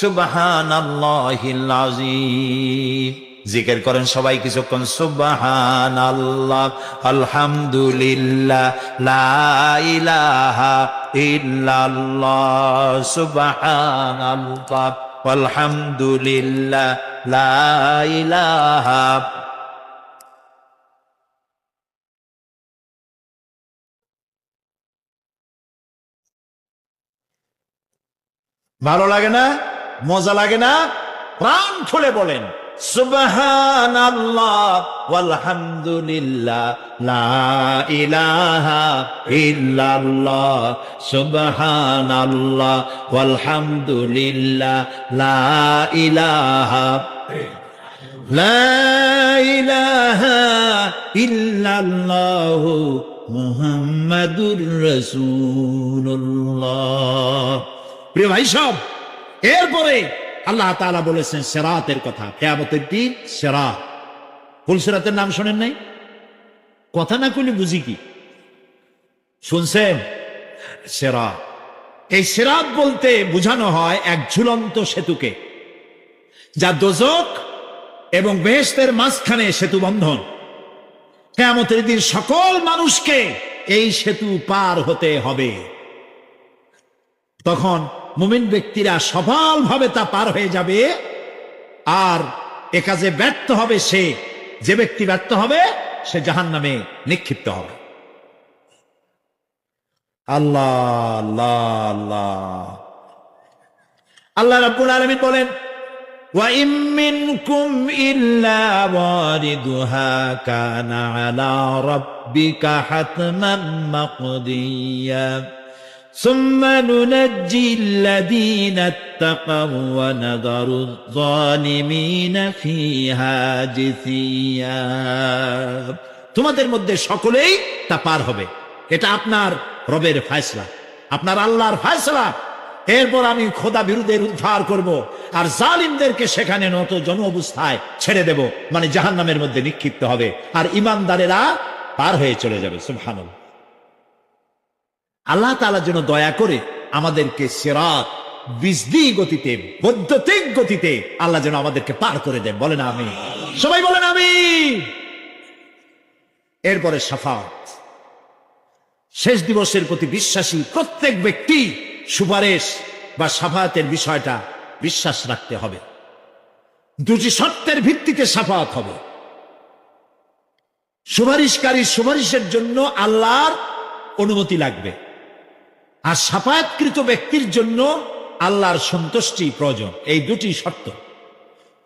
সুবহানাল্লাহিল আযীম। জিকির করেন সবাই কিছুক্ষণ, সুবহানাল্লাহ আলহামদুলিল্লাহ লা ইলাহা ইল্লাল্লাহ সুবহানাল্লাহ আলহামদুলিল্লাহ লা ইলাহা। ভালো লাগে না? মজা লাগে না? প্রাণ খুলে বলেন সুবহানাল্লাহ ওয়ালহামদুলিল্লাহ লা ইলাহা ইল্লাল্লাহ, সুবহানাল্লাহ ওয়ালহামদুলিল্লাহ লা ইলাহা ইল্লাল্লাহ মুহাম্মাদুর রাসূলুল্লাহ। প্রিয় ভাই সব, এরপরে আল্লাহ তাআলা বলেছেন সিরাতের কথা, কিয়ামতের দিন সিরাত। ফুলসিরাতের নাম শোনেন নাই? কথা না কইলে বুঝি কি? শুনছেন? সিরাত। এই সিরাত বলতে বোঝানো হয় এক ঝুলন্ত সেতুকে, যা দোজখ এবং বেহেশতের মাঝখানে সেতু বন্ধন। কিয়ামতের দিন সকল মানুষকে এই সেতু পার হতে হবে। তখন মুমিন ব্যক্তিরা সফলভাবে তা পার হয়ে যাবে, আর এ কাজে ব্যর্থ হবে সে, যে ব্যক্তি ব্যর্থ হবে সে জাহান্নামে নিক্ষিপ্ত হবে। আল্লাহ আল্লাহ আল্লাহ। আল্লাহ রাব্বুল আলামিন বলেন, وَإِن مِّنكُمْ إِلَّا وَارِدُهَا كَانَ عَلَى رَبِّكَ حَتْمًا مَّقْضِيًّا ثُمَّ نُنَجِّي الَّذِينَ اتَّقَوْا وَنَذَرُ الظَّالِمِينَ فِيهَا جِثِيًّا। তোমাদের মধ্যে সকলেই তা পার হবে, এটা আপনার রবের ফয়সালা, আপনার আল্লাহর ফয়সালা। এরপর আমি খোদা বিরুদ্ধের উদ্ধার করব, আর জালিমদেরকে সেখানে নত জন অবস্থায় ছেড়ে দেব, মানে জাহান্নামের মধ্যে নিক্ষিপ্ত হবে, আর ঈমানদারেরা পার হয়ে চলে যাবে। সুবহানাল্লাহ। আল্লাহ তাআলা যেন দয়া করে আমাদেরকে সিরাত বিজলি গতিতে, বৈদ্যুতিক গতিতে আল্লাহ যেন আমাদেরকে পার করে দেন। বলেন আমিন, সবাই বলেন আমিন। এরপরে শাফাত, শেষ দিবসের প্রতি বিশ্বাসী প্রত্যেক ব্যক্তি সুপারিশ বা শাফাতের বিষয়টা বিশ্বাস রাখতে হবে। দুটি শর্তের ভিত্তিতে শাফাত হবে। সুপারিশকারী সুপারিশের জন্য আল্লাহর অনুমতি লাগবে, আর শাফায়াতকৃত ব্যক্তির জন্য আল্লাহর সন্তুষ্টি প্রয়োজন। এই দুটি শর্ত।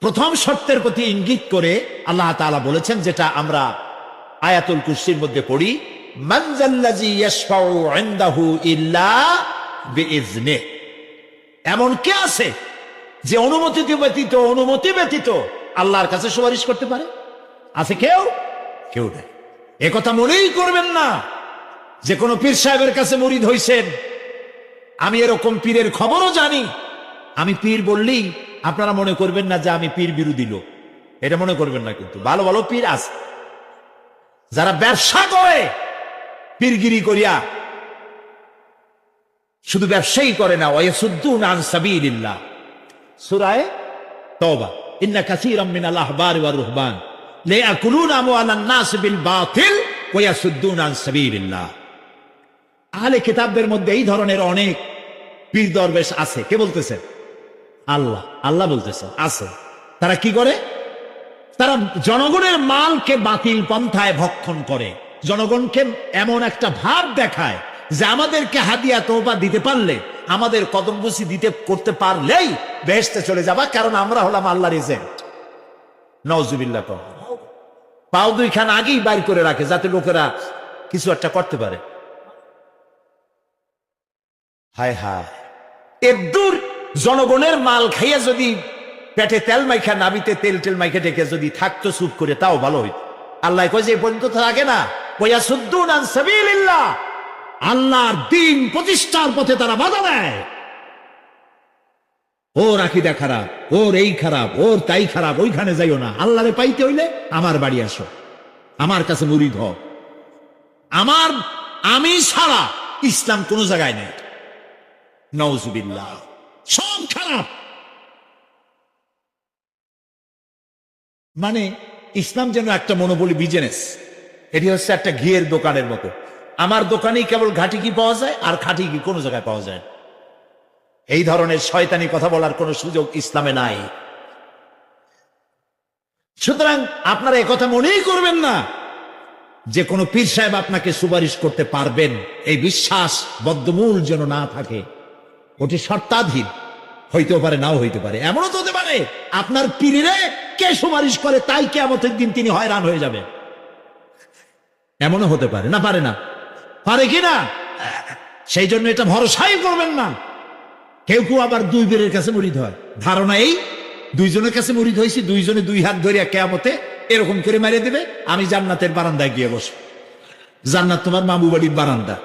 প্রথম শর্তের প্রতি ইঙ্গিত করে আল্লাহ তাআলা বলেছেন, যেটা আমরা আয়াতুল কুরসির মধ্যে পড়ি, মান যাল্লাযী ইয়াশফাউ ইনদাহু ইল্লা বিইজনিহি। এমন কে আছে যে অনুমতি ব্যতীত আল্লাহর কাছে সুপারিশ করতে পারে? আছে কেউ? কেউ নেই। একথা মনেই করবেন না যে কোনো পীর সাহেবের কাছে মুরিদ হইছেন। আমি এরকম পীরের খবরও জানি। আমি পীর বললেই আপনারা মনে করবেন না যে আমি পীর বিরোধী লোক, এটা মনে করবেন না। কিন্তু ভালো ভালো পীর আছে যারা ব্যবসা করে, পীরগিরি করিয়া। শুধু ব্যবসায়ী করে না, ওয়ায়াসুদ্দুনা আন সাবিলিল্লাহ। সূরা তাওবা, ইন্না কাসীরাম মিনাল আহবারি ওয়ার রুহবান লায়াকুলুনা আমওয়ালান নাস বিল বাতিল ওয়ায়াসুদ্দুনা আন সাবিলিল্লাহ। আহলে কিতাবদের মধ্যে এই ধরনের অনেক পীর দরবেশ আছে। কে বলতেছেন? আল্লাহ। আল্লাহ বলতেছেন আছে। তারা কি করে? তারা জনগণের মালকে বাতিল পন্থায় ভক্ষণ করে, জনগণকে এমন একটা ভাব দেখায় যে আমাদেরকে হাদিয়া তওবা দিতে পারলে, আমাদের কদমবুসি করতে পারলেই বেহেশতে চলে যাবা, কারণ আমরা হলাম আল্লাহর এজেন্ট। নাউজুবিল্লাহ। পাও দুইখান আগেই বাইর করে রাখে যাতে লোকেরা কিছু একটা করতে পারে। হায় হায়, এদূর জনগণের মাল খাইয়া যদি পেটে তেল মাইখা, নাবিতে তেল মাইখা ডেকে যদি থাকতো চুপ করে, তাও ভালো হইত। আল্লাহ কয় যে এই পর্যন্ত থাকে না, ওয়ায়াসুদ্দুনা আন সাবিলিল্লাহ, আল্লাহর দ্বীন প্রতিষ্ঠার পথে তারা বাধা দেয়। ওর আকীদা খারাপ, ওর এই খারাপ, ওর তাই খারাপ, ওইখানে যাইও না। আল্লাহরে পাইতে হইলে আমার বাড়ি আসো, আমার কাছে মুরিদ হও। আমি ছাড়া ইসলাম কোন জায়গায় নেই। নাউজুবিল্লাহ। সব খারাপ। মানে ইসলাম যেন একটা মনোপলি বিজনেস। এটি হচ্ছে একটা ঘিয়ের দোকানের মতো। আমার দোকানেই কেবল ঘাটি ঘি পাওয়া যায়, আর খাঁটি ঘি কোনো জায়গায় পাওয়া যায়। এই ধরনের শয়তানি কথা বলার কোনো সুযোগ ইসলামে নাই। সুতরাং আপনারা একথা মনেই করবেন না যে কোনো পীর সাহেব আপনাকে সুপারিশ করতে পারবেন। এই বিশ্বাস বদ্ধমূল যেন না থাকে। ওটি শর্তাধীন, হইতেও পারে নাও হইতে পারে। এমনও তো হতে পারে আপনার পীরে কে সুপারিশ করে তাই কিয়ামতের দিন তিনি হয়রান হয়ে যাবে। এমনও হতে পারে না, পারে না? পারে কি না? সেই জন্য এটা ভরসাই করবেন না। কেউ কেউ আবার দুই বীরের কাছে মুরিদ হয়, ধারণা এই দুইজনের কাছে মুরিদ হয়েছি, দুইজনে দুই হাত ধরিয়া কিয়ামতে এরকম করে মেরে দেবে, আমি জান্নাতের বারান্দায় গিয়ে বসবো। জান্নাত তোমার মামু বাড়ির বারান্দা।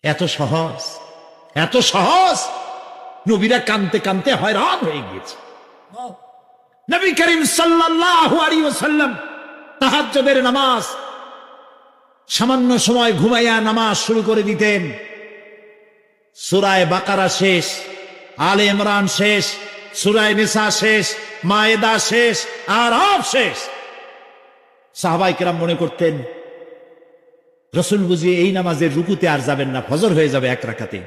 এত সহজ, এত সহজ। নবীরা কানতে কানতে হয়রান হয়ে গিয়েছে। নবী করিম সাল্লাল্লাহু আলাইহি ওয়াসাল্লাম তাহাজ্জুদের নামাজ সামান্য সময় ঘুমাইয়া নামাজ শুরু করে দিতেন। সূরা বাকারা শেষ, আলে ইমরান শেষ, সূরা নিসা শেষ, মায়েদা শেষ, আরাফ শেষ। সাহাবায়ে কেরাম মনে করতেন রাসূল বুঝি এই নামাজের রুকুতে আর যাবেন না, ফজর হয়ে যাবে এক রাকাতে।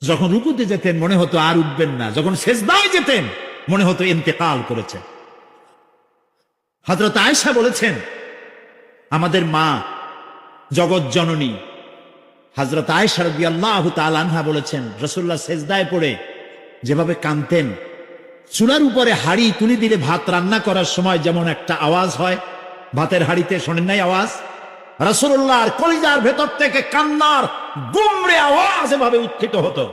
যখন রুকুতে যেতেন মনে হতো আর উঠবেন না, যখন সেজদায় যেতেন মনে হতো ইন্তেকাল করেছেন। হযরত আয়েশা বলেছেন, আমাদের মা জগৎ জননী হযরত আয়েশা রাদিয়াল্লাহু তাআলা আনহা বলেছেন, রাসূলুল্লাহ সেজদায় পড়ে যেভাবে কাঁদতেন, চুলার উপরে হাড়ি তুলে দিলে ভাত রান্না করার সময় যেমন একটা আওয়াজ হয় ভাতের হাড়িতে, শোনেন নাই আওয়াজ? রাসূলুল্লাহর কলিজার ভেতর থেকে কান্নার গুমরে আওয়াজ এভাবে উত্থিত হতো।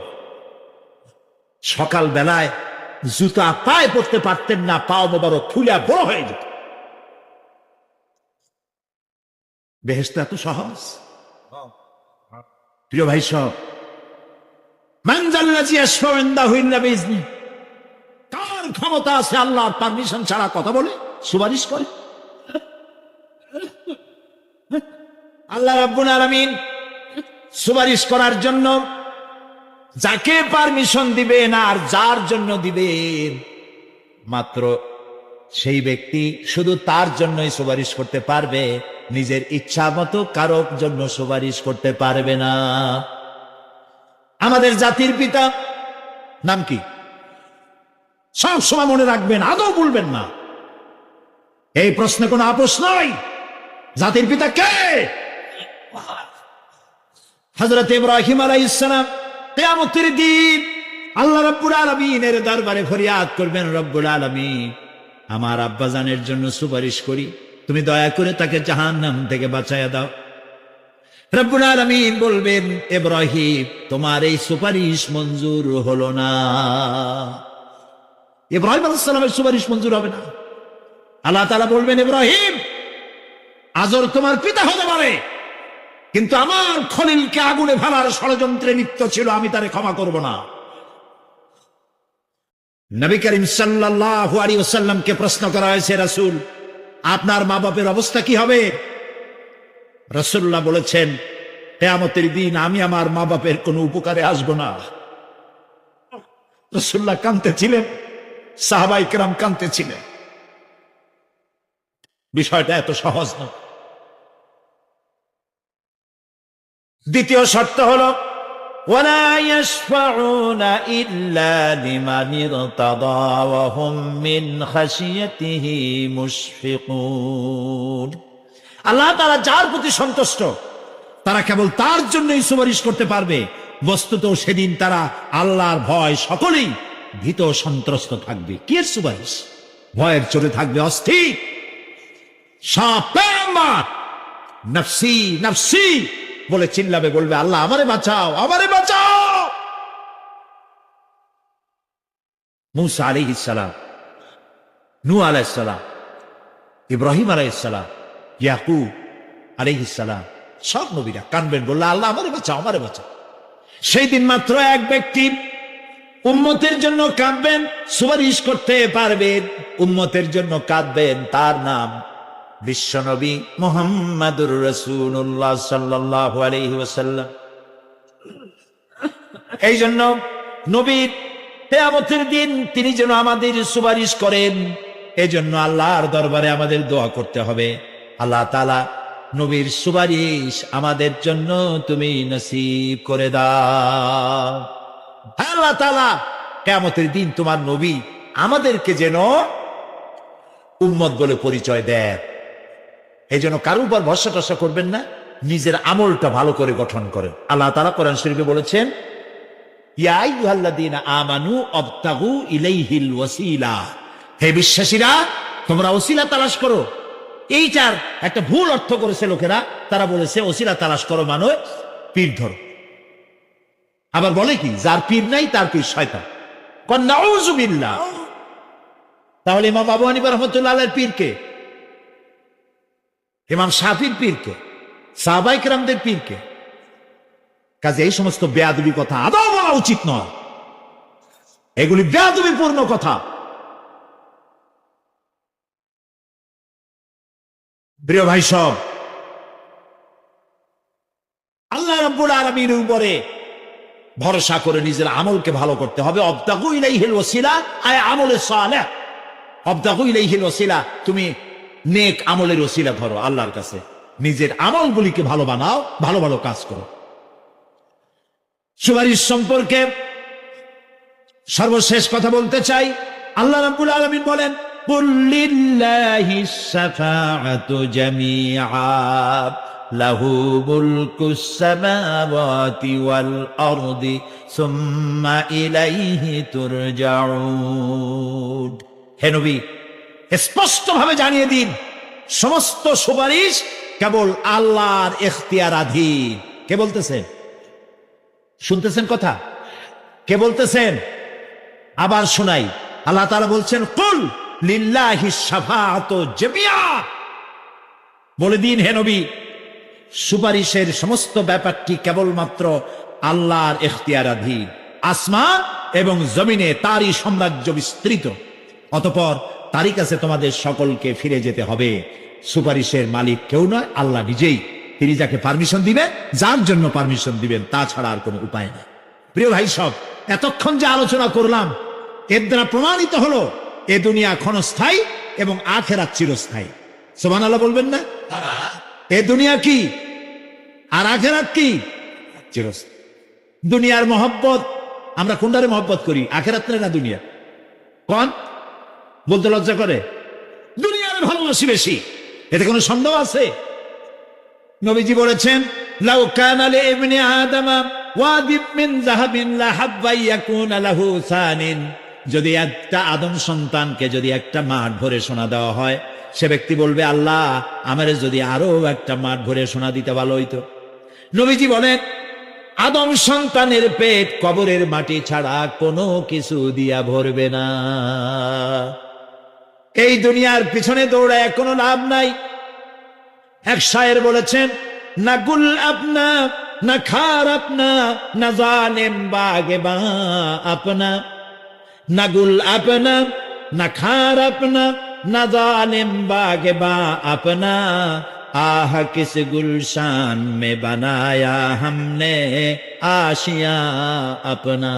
সকাল বেলায় জুতা পায়ে পড়তে পারতেন না, পাও মোবারক ফুলে বড় হয়ে যেত। বেহেশত এত সহজ। প্রিয় ভাই সব, কার ক্ষমতা আছে আল্লাহর পারমিশন ছাড়া কথা বলে, সুপারিশ করে? আল্লাহ রাব্বুল আলামিন সুপারিশ করার জন্য যাকে পারমিশন দিবেন আর যার জন্য দিবেন মাত্র সেই ব্যক্তি শুধু তার জন্যই সুপারিশ করতে পারবে, নিজের ইচ্ছা মতো কারোর জন্য সুপারিশ করতে পারবে না। আমাদের জাতির পিতা নাম কি? সব সময় মনে রাখবেন, আদৌ ভুলবেন না। এই প্রশ্নে কোনো আপোষ নয়। জাতির পিতা কে? হযরত ইব্রাহিম আলাইহিস সালাম কিয়ামতের দিন আল্লাহ রাব্বুল আলামিনের দরবারে ফরিয়াদ করবেন, রব্বুল আলামিন আমার আব্বাজানের জন্য সুপারিশ করি, তুমি দয়া করে তাকে জাহান্নাম থেকে বাঁচায়া দাও। রব্বুল আলামিন বলবেন, ইব্রাহিম তোমার এই সুপারিশ মঞ্জুর হলো না। ইব্রাহিম আলাইহিস সালামের সুপারিশ মঞ্জুর হবে না। আল্লাহ তাআলা বলবেন, ইব্রাহিম আজর তোমার পিতা হতে পারে, কিন্তু আমার খলিলকে আগুনে ফেলার ষড়যন্ত্রে লিপ্ত ছিল, আমি তারে ক্ষমা করব না। নবী করিম সাল্লাল্লাহু আলাইহি ওয়াসাল্লামকে প্রশ্ন করা হয়েছে, রাসূল আপনার মা বাপের অবস্থা কি হবে? রাসূলুল্লাহ বলেছেন, কিয়ামতের দিন আমি আমার মা বাপের কোনো উপকারে আসব না। রাসূলুল্লাহ কাঁদতেছিলেন, সাহাবায়ে কেরাম কাঁদতেছিলেন। বিষয়টা এত সহজ না। দ্বিতীয় শর্ত হলো ওয়ালা ইয়াশফাউনা ইল্লা লিমান ইরতাদা ওয়া হুম মিন খাশিয়াতিহি মুশফিকুন। আল্লাহ তাআলা যার প্রতি সন্তুষ্ট তারা কেবল তার জন্যই সুপারিশ করতে পারবে। বস্তুত সেদিন তারা আল্লাহর ভয় সকলেই ভীত সন্ত্রস্ত থাকবে। কি এর সুপারিশ? ভয়ের চোটে থাকবে অস্থির। সব পেগম্বর নফসি নফসি বলে চিল্লাবে, বলবে আল্লাহ আমারে বাঁচাও, আমারে বাঁচাও। মুসা আলাইহিস সালাম, নূহ আলাইহিস সালাম, ইব্রাহিম আলাইহিস সালাম, ইয়াকুব আলাইহিস সালাম, সব নবীরা কানবেন, বললে আল্লাহ আমারে বাঁচাও, আমারে বাঁচাও। সেই দিন মাত্র এক ব্যক্তি উম্মতের জন্য কাঁদবেন, সুপারিশ করতে পারবেন, উম্মতের জন্য কাঁদবেন, তার নাম বিশ্বনবী মুহাম্মাদুর রাসূলুল্লাহ সাল্লাল্লাহু আলাইহি ওয়াসাল্লাম। এই জন্য নবীর কিয়ামতের দিন তিনি যেন আমাদের সুপারিশ করেন, এই জন্য আল্লাহর দরবারে আমাদের দোয়া করতে হবে, আল্লাহ তাআলা নবীর সুপারিশ আমাদের জন্য তুমি নসিব করে দাও। আল্লাহ তাআলা কিয়ামতের দিন তোমার নবী আমাদেরকে যেন উম্মত বলে পরিচয় দেয়। এই জন্য কারোর উপর ভরসা টরসা করবেন না, নিজের আমলটা ভালো করে গঠন করেন। আল্লাহ তাআলা কোরআন শরীফে বলেছেন, ইয়া আইয়ুহাল্লাযীনা আমানু আবতাগু ইলাইহিল ওয়াসিলা, হে বিশ্বাসীরা তোমরা ওসিলা তালাশ করো। এইটার একটা ভুল অর্থ করেছে লোকেরা, তারা বলেছে ওসিলা তালাশ করো মানে পীর ধরো। আবার বলে কি যার পীর নাই তার পীর শয়তান। কন নাউযু বিল্লাহ। তাহলে ইমাম আবু হানিফা রাহমাতুল্লাহ আলাইহির পীর কে? ইমাম শাফির পীর কে? সাহাবায়ে কেরামদের পীর কে? কাজে এই সমস্ত বেয়াদবি কথা আদৌ বলা উচিত নয়, এগুলি বেয়াদবিপূর্ণ কথা। প্রিয় ভাই সব, আল্লাহ রাব্বুল আলামিনের উপরে ভরসা করে নিজের আমলকে ভালো করতে হবে। অবতাগু ইলাইহিল ওয়াসিলা আয় আমলে সালেহ। অবতাগু ইলাইহিল ওয়াসিলা, তুমি নেক আমলের ওসিলা ধরো আল্লাহর কাছে, নিজের আমলগুলিকে ভালো বানাও, ভালো ভালো কাজ করো। সুপারিশ সম্পর্কে সর্বশেষ কথা বলতে চাই। আল্লাহ রাব্বুল আলামিন বলেন, কুল লিল্লাহিস শাফাআতু জামিআ লাহু মুলকুস সামাওয়াতি ওয়াল আরদি সুম্মা ইলাইহি তুরজাউন। হে নবী, স্পষ্টভাবে জানিয়ে দিন সমস্ত সুপারিশ কেবল আল্লাহর এখতিয়ারাধীন। কে বলতেছেন? শুনতেছেন কথা? কে বলতেছেন? আবার শোনাই। আল্লাহ তাআলা বলছেন, কুল লিল্লাহিস শাফাআতু জামিআ। বলে দিন হে নবী, সুপারিশের সমস্ত ব্যাপারটি কেবলমাত্র আল্লাহর এখতিয়ারাধীন। আসমান এবং জমিনে তারই সাম্রাজ্য বিস্তৃত, অতঃপর তারই কাছে তোমাদের সকলকে ফিরে যেতে হবে। সুপারিশের মালিক কেউ নয়, আল্লাহ নিজেই। তিনি যাকে পারমিশন দিবেন, যার জন্য পারমিশন দিবেন, তাছাড়া আর কোনো উপায় নেই। প্রিয় ভাই সব, এতক্ষণ যে আলোচনা করলাম এর দ্বারা প্রমাণিত হলো এ দুনিয়া ক্ষণস্থায়ী এবং আখিরাত চিরস্থায়ী। সুবহানাল্লাহ বলবেন না? এ দুনিয়া কি আর আখিরাত কি? চিরস্থায়ী। দুনিয়ার মহব্বত আমরা কোনটারে মহব্বত করি, আখিরাত না দুনিয়া? কোন বলতে লজ্জা করে? দুনিয়ার ভালোবাসি বেশি, এতে কোনো সন্দেহ আছে? নবীজি বলেছেন, লাউ কানা লিইবনি আদামা ওয়াদিব মিন যাহাবিন লাহাব্বা ইয়াকুনা লাহু সানিন। যদি একটা আদম সন্তানকে যদি একটা মাঠ ভরে সোনা দেওয়া হয়, সে ব্যক্তি বলবে, আল্লাহ আমারে যদি আরো একটা মাঠ ভরে সোনা দিতে ভালো হইতো। নবীজি বলেন, আদম সন্তানের পেট কবরের মাটি ছাড়া কোনো কিছু দিয়া ভরবে না। এই দুনিয়ার পিছনে দৌড়ায় কোনো লাভ নাই। এক শায়ের বলেছেন, না গুল আপনা না খার আপনা না জালেম বাগে বা আপনা, না গুল আপনা না খার আপনা না জালেম বাগে বা আপনা, আহ কিস গুলশান মে বানায়া हमने आशिया अपना।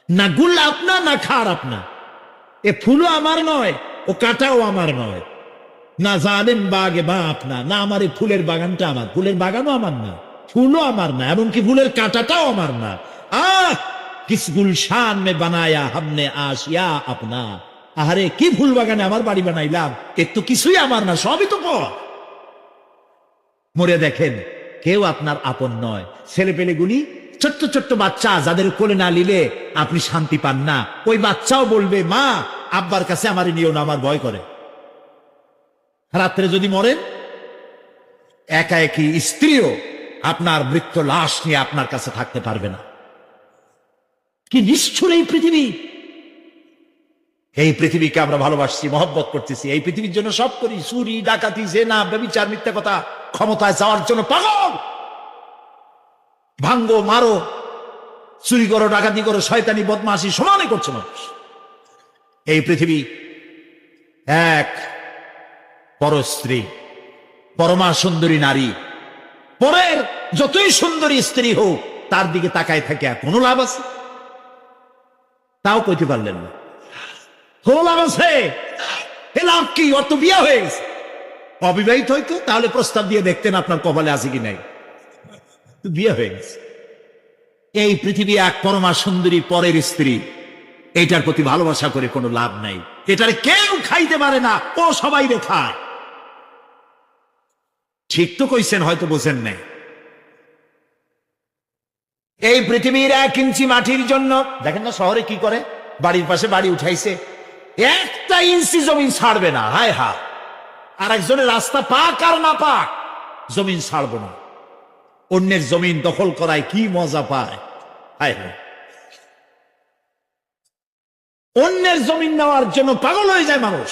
না গুল আপনা না খার আপনা, এ ফুলও আমার নয়, ও কাটাও আমার নয়। না জালেম বাগে বা আপনা, না আমার এই ফুলের বাগানটা আমার, ফুলের বাগানও আমার না, ফুলও আমার না, এমনকি ফুলের কাঁটাটাও আমার না। আহ কিস গুলশান মে বানায়া हमने आशिया अपना। আহারে কি ফুল বাগানে আমার বাড়ি বানাইলাম, এর তো কিছুই আমার না, সবই তো পর। মরে দেখেন কেউ আপনার আপন নয়। ছেলে পেলেগুলি, ছোট্ট ছোট্ট বাচ্চা যাদের কোলে না নিলে আপনি শান্তি পান না, ওই বাচ্চাও বলবে, মা আব্বার কাছে আমার নিও না, আমার ভয় করে। রাত্রে যদি মরেন, একা একই স্ত্রীও আপনার মৃত লাশ নিয়ে আপনার কাছে থাকতে পারবে না। কি নিষ্ঠুর এই পৃথিবী! এই পৃথিবীকে আমরা ভালোবাসছি, মহব্বত করতেছি, এই পৃথিবীর জন্য সব করি। চুরি, ডাকাতি, জেনা, ব্যভিচার, মিথ্যা কথা, ক্ষমতায় যাওয়ার জন্য পাগল। ভাঙ্গো, মারো, চুরি করো, ডাকাতি করো, শয়তানি বদমাশি সমানে করছে মানুষ। এই পৃথিবী এক পরস্ত্রী, পরমা সুন্দরী নারী, পরের যতই সুন্দরী স্ত্রী হোক তার দিকে তাকায় থাকে কোনো লাভ আছে? তাও কইতে পারলেন না। কোনো লাভ আছে? এ লাভ কি? ওর তো বিয়ে হয়ে গেছে। অবিবাহিত হইতো তাহলে প্রস্তাব দিয়ে দেখতেন আপনার কপালে আছে কি নাই। বিয়ে হয়ে গেছে। এই পৃথিবী এক পরমা সুন্দরী পরের স্ত্রী, এটার প্রতি ভালোবাসা করে কোনো লাভ নাই। এটারে কেউ খাইতে পারে না, ও সবাই রে খায়। ঠিক তো কইছেন, হয়তো বোঝেন নাই। এই পৃথিবীর 1 ইঞ্চি মাটির জন্য দেখেন না শহরে কি করে, বাড়ির পাশে বাড়ি উঠাইছে, 1টা ইঞ্চি জমিন ছাড়বে না। হায় হা, আর একজনের রাস্তা পাক আর না পাক, জমিন ছাড়বো না। অন্যের জমিন দখল করায় কি মজা পায়। হায় হায়, অন্যের জমিন নেওয়ার জন্য পাগল হয়ে যায় মানুষ।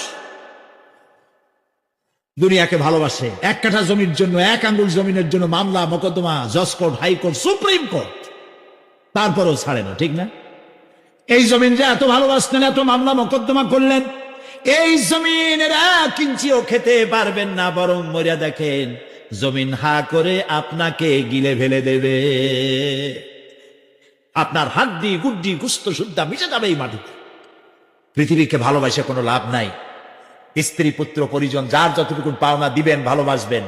দুনিয়াকে ভালোবাসে, 1 কাঠা জমির জন্য, 1 আঙ্গুল জমিনের জন্য মামলা মোকদ্দমা, জজ কোর্ট, হাইকোর্ট, সুপ্রিম কোর্ট, তারপরেও ছাড়ে না, ঠিক না? এই জমিন যে এত ভালোবাসলেন, এত মামলা মোকদ্দমা করলেন, এই জমিনের 1 ইঞ্চিও খেতে পারবেন না, বরং মরিয়া দেখেন জমিন হা করে আপনাকে গিলে ফেলে দেবে। আপনার হাড্ডি গুড্ডি গুস্ত সুদ্ধা মিশে যাবে এই মাটিতে। পৃথিবীকে ভালোবাসে কোনো লাভ নাই। স্ত্রী পুত্র পরিজন যার যতটুকু পাওনা দিবেন, ভালোবাসবেন,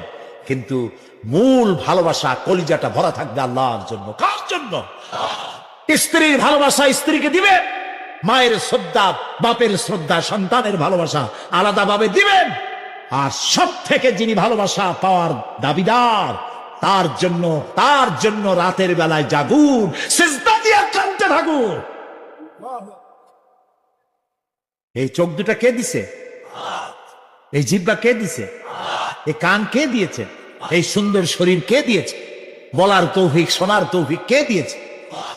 কিন্তু মূল ভালোবাসা কলিজাটা ভরা থাকবে আল্লাহর জন্য। কার জন্য? স্ত্রীর ভালোবাসা স্ত্রীকে দিবে, মায়ের শ্রদ্ধা, বাপের শ্রদ্ধা, সন্তানের ভালোবাসা আলাদাভাবে দিবেন। আর সব থেকে যিনি ভালোবাসা পাওয়ার দাবিদার, তার জন্য রাতের বেলায় জাগুন, সিজদা দিয়ে কাঁদতে থাকুন। এই চোখ দুটা কে দিছে? এই জিহ্বা কে দিছে? এই কান কে দিয়েছে? এই সুন্দর শরীর কে দিয়েছে? বলার তৌফিক, শোনার তৌফিক কে দিয়েছে?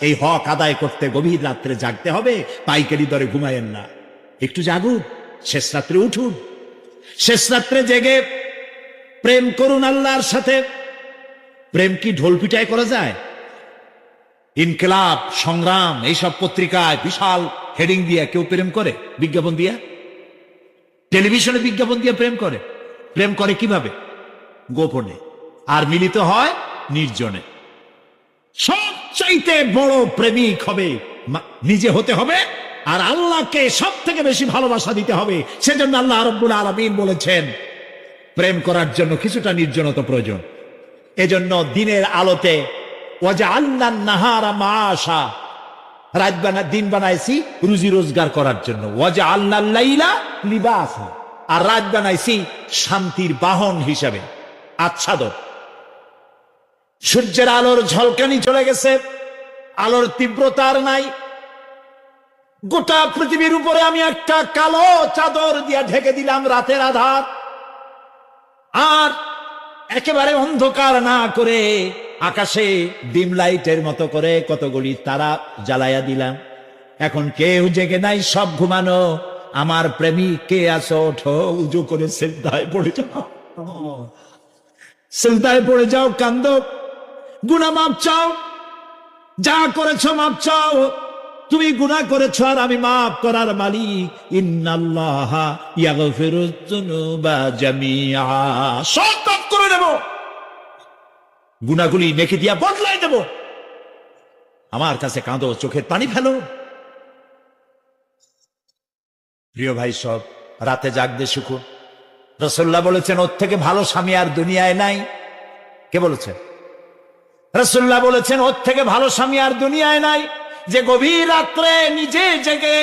এই হক আদায় করতে গভীর রাত্রে জাগতে হবে, পাইকারি দরে ঘুমায়েন না, একটু জাগুন, শেষ রাত্রে উঠুন, শেষ রাত্রে জেগে প্রেম করুন আল্লাহর সাথে। প্রেম কি ঢোল পিটায় করা যায়? ইনকিলাব, সংগ্রাম এইসব পত্রিকায় বিশাল হেডিং দিয়ে কেউ প্রেম করে? বিজ্ঞাপন দিয়া, টেলিভিশনে বিজ্ঞাপন দিয়ে প্রেম করে? প্রেম করে কিভাবে? গোপনে, আর মিলিত হয় নির্জনে। সবচাইতে বড় প্রেমিক হবে নিজে হতে হবে, আর আল্লাহকে সব থেকে বেশি ভালোবাসা দিতে হবে। সেজন্য আল্লাহ রাব্বুল আলামিন বলেছেন প্রেম করার জন্য কিছুটা নির্জনতা প্রয়োজন। এজন্য দিনের আলোতে ওয়াজআলনান নাহারা মাআশা, দিন বানাইছি রুজি রোজগার করার জন্য, ওয়াজআলনাল লাইলা লিবাসা, আর রাত বানাইছি শান্তির বাহন হিসাবে, আচ্ছাদন। সূর্যের আলোর ঝলকানি চলে গেছে, আলোর তীব্রতা আর নাই। গোটা পৃথিবীর উপরে আমি একটা কালো চাদর দিয়া ঢেকে দিলাম রাতের আধার, আর একেবারে অন্ধকার না করে আকাশে ডিম লাইটের মতো করে কতগুলি তারা জ্বালাইয়া দিলাম। এখন কেউ জেগে নাই, সব ঘুমানো। আমার প্রেমিক কে আছো? ওঠো, উজু করে সিজদায় পড়ে যাও, সিজদায় পড়ে যাও, কান্দো, গুনাহ মাপ চাও, যা করেছো মাপ চাও। তুমি গুনাহ করেছো আর আমি মাফ করার মালিক। ইন্নাল্লাহা ইয়াগফিরুয যুনুবা জামিআ, সব মাফ করে দেব, গুনাহগুলি নেকি দিয়া বদলাই দেব। আমার কাছে কাঁদো, চোখের পানি ফেলো। প্রিয় ভাই, সব রাতে জাগতে শিখুন। রাসূলুল্লাহ বলেছেন ওর থেকে ভালো স্বামী আর দুনিয়ায় নাই। কে বলেছেন? রাসূলুল্লাহ বলেছেন ওর থেকে ভালো স্বামী আর দুনিয়ায় নাই, যে গভীর রাত্রে নিজে জেগে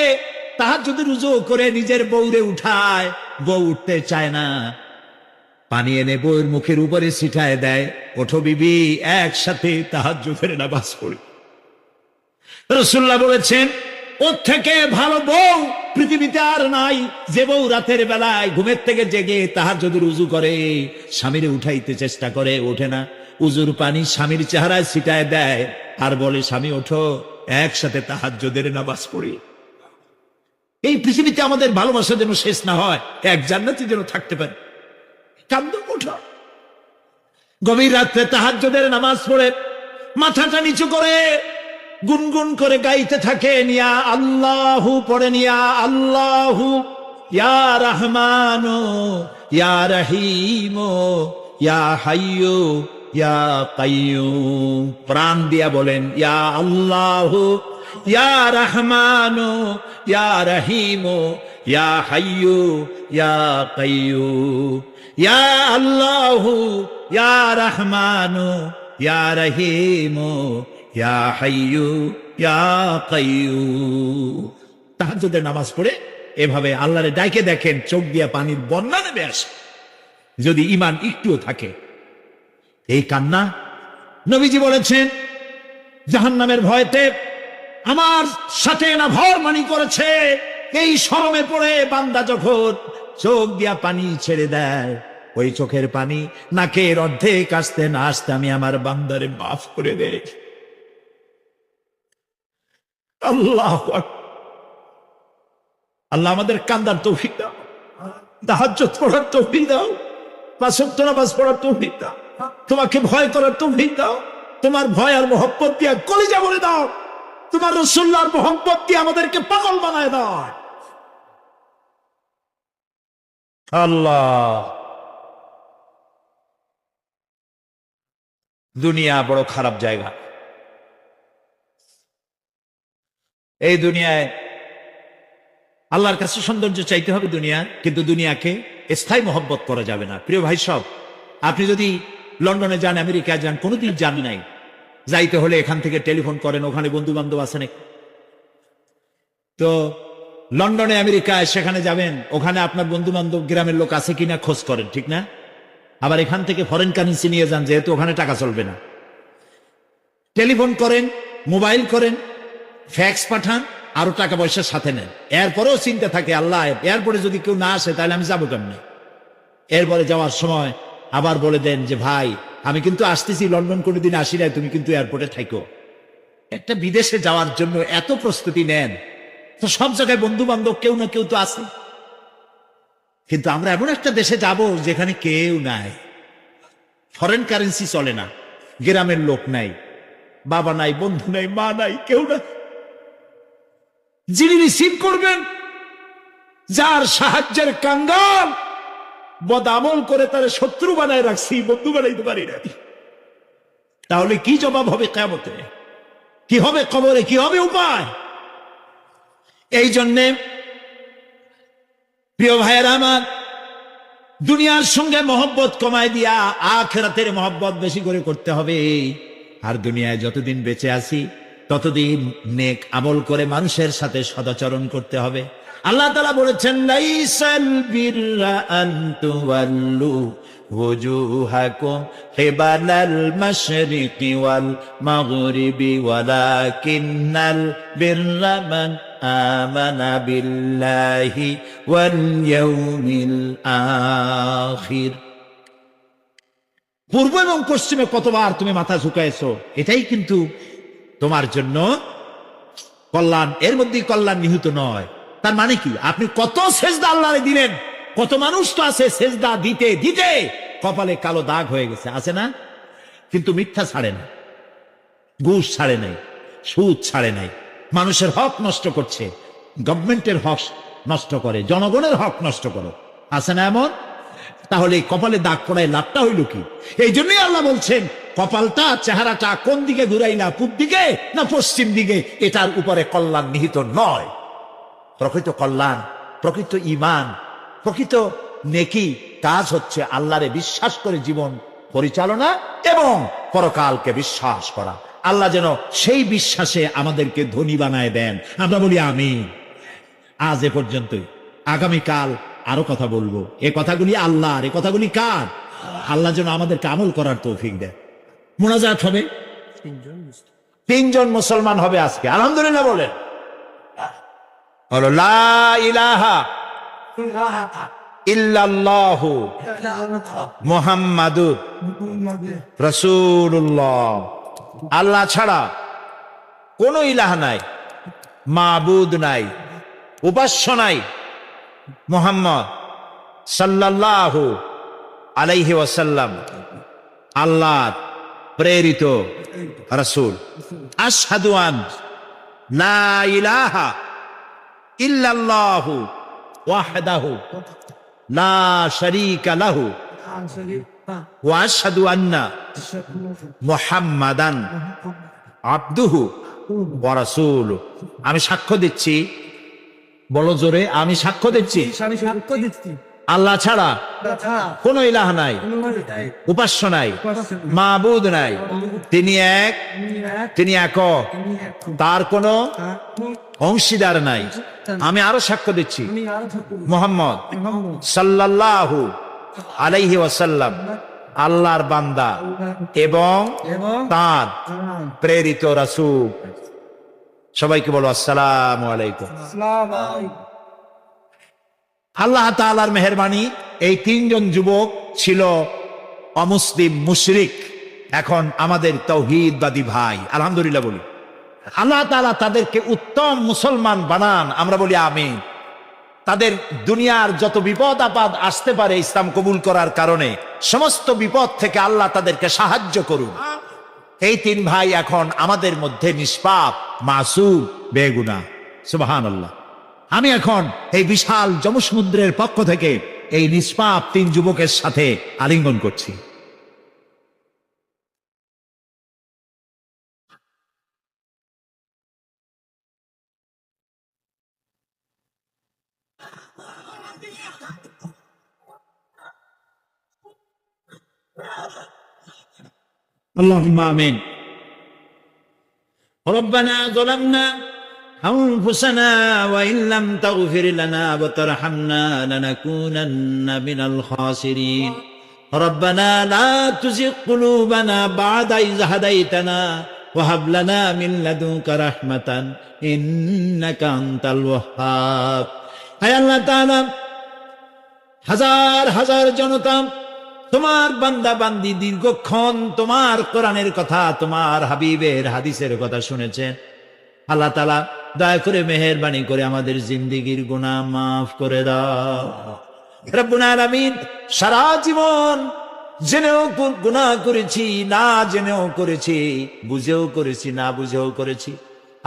তাহাজ্জুদের রুজু করে নিজের বউরে উঠায়। বউ উঠতে চায় না, পানি এনে বউয়ের মুখের উপরে ছিটায় দেয়, ওঠো বিবি, একসাথে তাহাজ্জুদের নামাজ পড়ি। রাসূলুল্লাহ বলেছেন ওর থেকে ভালো বউ পৃথিবীতে আর নাই, যে বউ রাতের বেলায় ঘুমের থেকে জেগে তাহাজ্জুদের রুজু করে, স্বামীরে উঠাইতে চেষ্টা করে, ওঠে না, উজুর পানি স্বামীর চেহারায় ছিটায় দেয় আর বলে স্বামী ওঠো, একসাথে তাহাজ্জুদের নামাজ পড়ি। এই পৃথিবীতে আমাদের ভালোবাসা যেন শেষ না হয়, এক জান্নাতে যেন থাকতে পারে। কান্দো, ওঠো, গভীর রাত্রে তাহাজ্জুদের নামাজ পড়ে মাথাটা নিচু করে গুনগুন করে গাইতে থাকেন, ইয়া আল্লাহু পড়েন, ইয়া আল্লাহু, ইয়া রহমানু, ইয়া রহিমু, ইয়া হাইয়ু, ইয়া কাইয়ুম। প্রাণ দিয়া বলেন ইয়া আল্লাহু, ইয়া রহমানু, ইয়া রহিমু, ইয়া হাইয়ু, ইয়া কাইয়ুম, ইয়া আল্লাহু, ইয়া রহমানু, ইয়া রহিমু, ইয়া হাইয়ু, ইয়া কাইয়ুম। তাহাজ্জুদের নামাজ পড়ে এভাবে আল্লাহরে ডাকে দেখেন, চোখ দিয়া পানির বন্যা নেমে আসে যদি ঈমান একটুও থাকে। এই কান্না, নবীজি বলেছেন জাহান্নামের ভয়তে আমার সাথে না ভরমানি করেছে। এই শরমে পড়ে বান্দা যখন চোখ দিয়া পানি ছেড়ে দেয়, ওই চোখের পানি নাকের অর্ধেক আসতে না আসতে আমি আমার বান্দারে মাফ করে দেই। আল্লাহ আল্লাহ আমাদের কান্দার তৌফিক দাও, তাহাজ্জুদ পড়ার তৌফিক দাও, পাঁচ ওয়াক্ত নামাজ পড়ার তৌফিক দাও, তোমাকে ভয় করার তৌফিক দাও, তোমার ভয় আর মহব্বত দিয়ে কলিজা বলে দাও, তোমার রাসূলুল্লাহর মহব্বত দিয়ে আমাদেরকে পাগল বানায় দাও। আল্লাহ, দুনিয়া বড় খারাপ জায়গা। এই দুনিয়ায় আল্লাহর কাছে সৌন্দর্য চাইতে হবে দুনিয়া, কিন্তু দুনিয়াকে স্থায়ী মহব্বত করা যাবে না। প্রিয় ভাই সব, আপনি যদি লন্ডনে যান, আমেরিকায় যান, কোনোদিন যান নাই, যাইতে হলে এখান থেকে টেলিফোন করেন, ওখানে বন্ধু বান্ধব আছে নাকি? তো লন্ডনে আমেরিকায় সেখানে যাবেন, ওখানে আপনার বন্ধু বান্ধব গ্রামের লোক আছে কিনা খোঁজ করেন, ঠিক না? আবার এখান থেকে ফরেন কারেন্সি নিয়ে যান, যেহেতু ওখানে টাকা চলবে না। টেলিফোন করেন, মোবাইল করেন, ফ্যাক্স পাঠান, আরো টাকা পয়সার সাথে নেন। এরপরেও চিন্তা থাকে, আল্লাহ এরপরে যদি কেউ না আসে তাহলে আমি যাবো কেমনে? এরপরে যাওয়ার সময় আবার বলে দেন যে ভাই আমি কিন্তু আসতেছি, লন্ডন কোনোদিন আসি নাই, তুমি কিন্তু এয়ারপোর্টে থাকো। একটা বিদেশে যাওয়ার জন্য এত প্রস্তুতি নেন, তো সব জায়গায় বন্ধু বান্ধব কেউ না কেউ তো আছে। কিন্তু আমরা এমন একটা দেশে যাব যেখানে কেউ নাই, ফরেন কারেন্সি চলে না, গ্রামের লোক নাই, বাবা নাই, বন্ধু নাই, মা নাই, কেউ নাই। যিনি রিসিভ করবেন, যার সাহায্যের কাঙ্গাল, বদামল করে তার শত্রু বানায় রাখছি, বন্ধু বানাইতে পারি না। তাহলে কি জবাব হবে কিয়ামতে? কি হবে কবরে? কি হবে উপায়? এই জন্যে প্রিয় ভাইয়েরা আমার, দুনিয়ার সঙ্গে মহব্বত কমায় দিয়া আখিরাতের মহব্বত বেশি করে করতে হবে। আর দুনিয়ায় যতদিন বেঁচে আছি ততদিন নেক আমল করে মানুষের সাথে সদাচরণ করতে হবে। আল্লাহ তাআলা বলেছেন, লাইসাল বিররা আন তুওয়াল্লু ওয়াজুহাকুম কিবালাল মাশরিকি ওয়াল মাগরিবি ওয়ালাকিন্নাল বিররা মান আমানা বিল্লাহি ওয়াল ইয়াউমিল আখির। পূর্ব এবং পশ্চিমে কতবার তুমি মাথা ঝুঁকাইছো, এটাই কিন্তু তোমার জন্য কল্যাণ। এর মধ্যেই কল্যাণ নিহিত নয়। তার মানে কি? আপনি কত সেজদা আল্লাহরে দিলেন, কত মানুষ তো আছে সেজদা দিতে দিতে কপালে কালো দাগ হয়ে গেছে, আছে না? কিন্তু মিথ্যা ছাড়ে না, ঘুষ ছাড়ে নাই, সুদ ছাড়ে নাই, মানুষের হক নষ্ট করছে, গভর্নমেন্টের হক নষ্ট করে, জনগণের হক নষ্ট করে, আছে না এমন? তাহলে কপালে দাগ পড়ায় লাভটা হইল কি? এই জন্যই আল্লাহ বলছেন, কপালটা, চেহারাটা কোন দিকে ঘুরাইলা, পূব দিকে না পশ্চিম দিকে, এটার উপরে কল্যাণ নিহিত নয়। প্রকৃত কল্যাণ, প্রকৃত ঈমান, প্রকৃত নেকি কাজ হচ্ছে আল্লাহরে বিশ্বাস করে জীবন পরিচালনা এবং পরকালকে বিশ্বাস করা। আল্লাহ যেন সেই বিশ্বাসে আমাদেরকে ধনী বানায় দেন। আমরা বলি আমিন। আজ এ পর্যন্তই, আগামীকাল আরো কথা বলবো। এ কথাগুলি আল্লাহর, এ কথাগুলি কার? আল্লাহ যেন আমাদেরকে আমল করার তৌফিক দেন। মুনাজাত হবে, তিনজন মুসলমান হবে আজকে, আলহামদুলিল্লাহ বলেন। হলো লা ইলাহা ইল্লাল্লাহু মুহাম্মাদুর রাসূলুল্লাহ। আল্লাহ ছাড়া কোন ইলাহ নাই, মাবুদ নাই, উপাস্য নাই। মুহাম্মদ সাল্লাল্লাহু আলাইহি ওয়াসাল্লাম আল্লাহর প্রেরিত রাসূল। আশহাদু আন লা ইলাহা ইল্লাল্লাহু ওয়াহদাহু লা শারীকা লাহু ওয়া আশহাদু আন্না মুহাম্মাদান আবদুহু ওয়া রাসূলুহু। আমি সাক্ষ্য দিচ্ছি, বলো জোরে, আমি সাক্ষ্য দিচ্ছি আল্লাহ ছাড়া কোন ইলাহ নাই, উপাস্য নাই, মাবুদ নাই, তিনি এক, তিনি একক, তার কোন অংশীদার নাই। আমি আরো সাক্ষ্য দিচ্ছি, মুহাম্মদ সাল্লাল্লাহু আলাইহি ওয়াসাল্লাম আল্লাহর বান্দা এবং তার প্রেরিত রাসূল। সবাইকে বলো আসসালামু আলাইকুম। আল্লাহ তাআলার মেহেরবানি, এই তিনজন যুবক ছিল অমুসলিম মুশরিক, এখন আমাদের তাওহীদবাদী ভাই, আলহামদুলিল্লাহ বলি। আল্লাহ তাআলা তাদেরকে উত্তম মুসলমান বানান, আমরা বলি আমিন। তাদের দুনিয়ার যত বিপদ আপদ আসতে পারে ইসলাম কবুল করার কারণে, সমস্ত বিপদ থেকে আল্লাহ তাদেরকে সাহায্য করুন। এই তিন ভাই এখন আমাদের মধ্যে নিষ্পাপ, মাসুম, বেগুনাহ। সুবহানাল্লাহ। আমি এখন এই বিশাল জনসমুদ্রের পক্ষ থেকে এই নিষ্পাপ তিন যুবকের সাথে আলিঙ্গন করছি। اللهم آمين. ربنا ظلمنا أنفسنا وإن لم تغفر لنا وترحمنا لنكونن من الخاسرين. ربنا لا تزغ قلوبنا بعد إذ هديتنا وهب لنا من لدنك رحمة إنك أنت الوهاب. أي الله تعالى হাজার হাজার জনতা তোমার বান্দা বান্দি দীর্ঘক্ষণ তোমার কোরআনের কথা, তোমার হাবিবের হাদিসের কথা শুনেছেন। আল্লাহ তাআলা দয়া করে মেহেরবানি করে আমাদের জিন্দেগীর গুনাহ মাফ করে দাও রব্বুল আলামিন। সারা জীবন জেনেও গুনাহ করেছি, না জেনেও করেছি, বুঝেও করেছি, না বুঝেও করেছি।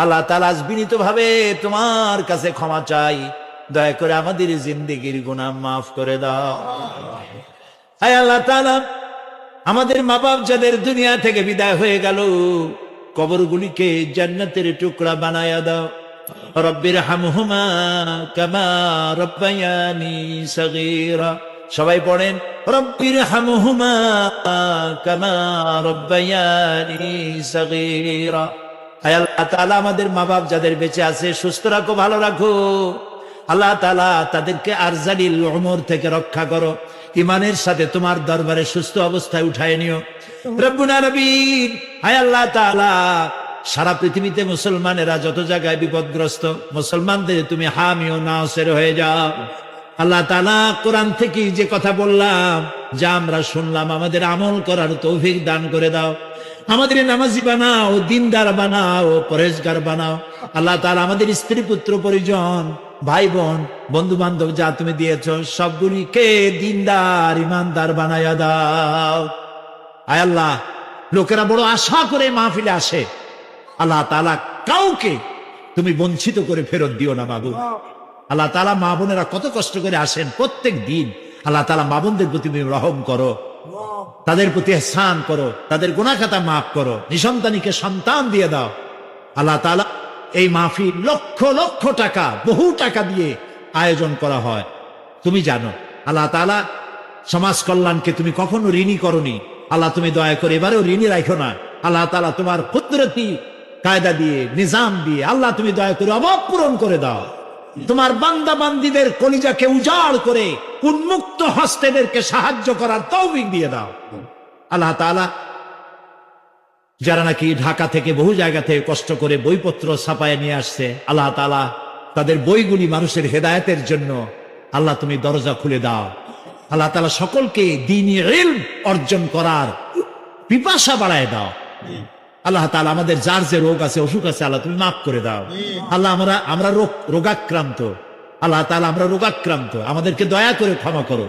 আল্লাহ তাআলা বিনীত ভাবে তোমার কাছে ক্ষমা চাই, দয়া করে আমাদের জিন্দেগীর গুনাহ মাফ করে দাও। হায় আল্লাহ তাআলা, আমাদের মা বাপ যাদের দুনিয়া থেকে বিদায় হয়ে গেল, কবরগুলিকে জান্নাতের টুকরা বানায়া দাও। রব্বির হামহুমা কামা রব্বায়ানি সগীরা। সবাই পড়েন, রব্বির হামহুমা কামা রব্বায়ানি সগীরা। হায় আল্লাহ তাআলা, আমাদের মা বাপ যাদের বেঁচে আছে সুস্থ রাখো, ভালো রাখো। আল্লাহ তাআলা তাদেরকে আরজালিল উমর থেকে রক্ষা করো, ইমানের সাথে তোমার দরবারে সুস্থ অবস্থায় উঠায় নিও রব্বুল আলামিন। হায় আল্লাহ তাআলা, সারা পৃথিবীতে মুসলমানেরা যত জায়গায় বিপদগ্রস্ত, মুসলমানদের তুমি হামি ও নাসির হয়ে যাও। আল্লাহ তাআলা, কোরআন থেকে যে কথা বললাম, যা আমরা শুনলাম, আমাদের আমল করার তৌফিক দান করে দাও। আমাদের নামাজি বানাও, দিনদার বানাও, পরেজগার বানাও। আল্লাহ তাআলা, আমাদের স্ত্রী পুত্র পরিজন, ভাই বোন, বন্ধু বান্ধব যা তুমি দিয়েছ, সবগুলিকে দিনদার ইমানদার বানায়া দাও। আয় আল্লাহ, লোকেরা বড় আশা করে মাহফিলে আসে, আল্লাহ তাআলা কাউকে তুমি বঞ্চিত করে ফেরত দিও না মাবুদ। আল্লাহ তাআলা, মা বোনেরা কত কষ্ট করে আসেন প্রত্যেক দিন, আল্লাহ তাআলা মা বোনদের প্রতি তুমি রহম করো, তাদের প্রতি ইহসান করো, তাদের গুনাহ খাতা মাফ করো, নিঃসন্তানীকে সন্তান দিয়ে দাও। আল্লাহ তাআলা, এই মাহফিল লক্ষ লক্ষ টাকা, বহু টাকা দিয়ে আয়োজন করা হয়, তুমি জানো। আল্লাহ তাআলা, সমাজ কল্যাণকে তুমি কখনো ঋণী করনি। আল্লাহ, তুমি দয়া করে এবারেও ঋণী রাখো না। আল্লাহ তাআলা, তোমার কুদরতি কায়দা দিয়ে, নিজাম দিয়ে আল্লাহ তুমি দয়া করে অভাব পূরণ করে দাও। তোমার বান্দা বান্দীদের কলিজাকে উজাড় করে উন্মুক্ত হস্তেদেরকে সাহায্য করার তৌফিক দিয়ে দাও। আল্লাহ তাআলা, যারা নাকি ঢাকা থেকে বহু জায়গা থেকে কষ্ট করে বইপত্র ছাপায় নিয়ে আসছে, আল্লাহ তাআলা তাদের বইগুলি মানুষের হেদায়েতের জন্য আল্লাহ তুমি দরজা খুলে দাও। আল্লাহ তাআলা, সকলকে দ্বীনি ইলম অর্জন করার পিপাসা বাড়ায় দাও। আল্লাহ তাআলা, আমাদের যার যে রোগ আছে, অসুখ আছে, আল্লাহ তুমি মাফ করে দাও। আল্লাহ, আমরা রোগাক্রান্ত, আল্লাহ তাআলা আমরা রোগাক্রান্ত, আমাদেরকে দয়া করে ক্ষমা করো।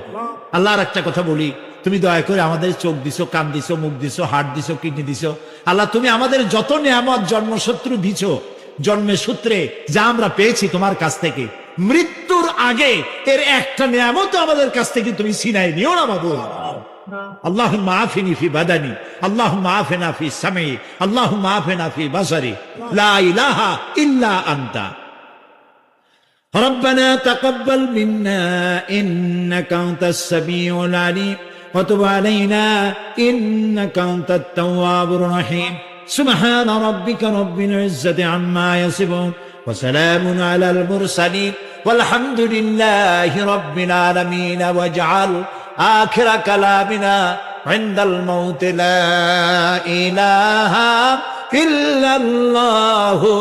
আল্লাহ, আর একটা কথা বলি, তুমি দয়া করে আমাদের চোখ দিছো, কান দিছো, মুখ দিছো, হার্ট দিছো, কিডনি দিছো। আল্লাহ, তুমি আমাদের যত নেয়ামত জন্মসূত্রে দিছো, জন্মের সূত্রে যা আমরা পেয়েছি তোমার কাছ থেকে, মৃত্যুর আগে এর একটা নেয়ামত আমাদের কাছ থেকে তুমি ছিনাই নিও না বাবু। اللهم عافني في بدني، اللهم عافنا في سمعي، اللهم عافنا في بصري، لا إله إلا أنت. ربنا تقبل منا إنك أنت السميع العليم وتب علينا إنك أنت التواب الرحيم. سبحان ربك رب العزة عما يصفون وسلام على المرسلين والحمد لله رب العالمين. واجعل آخر كلامنا ইনদাল মাউত লা ইলাহা ইল্লাল্লাহু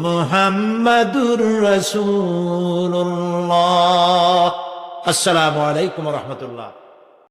মুহাম্মাদুর রাসূলুল্লাহ। আসসালামু আলাইকুম ওয়া রাহমাতুল্লাহ।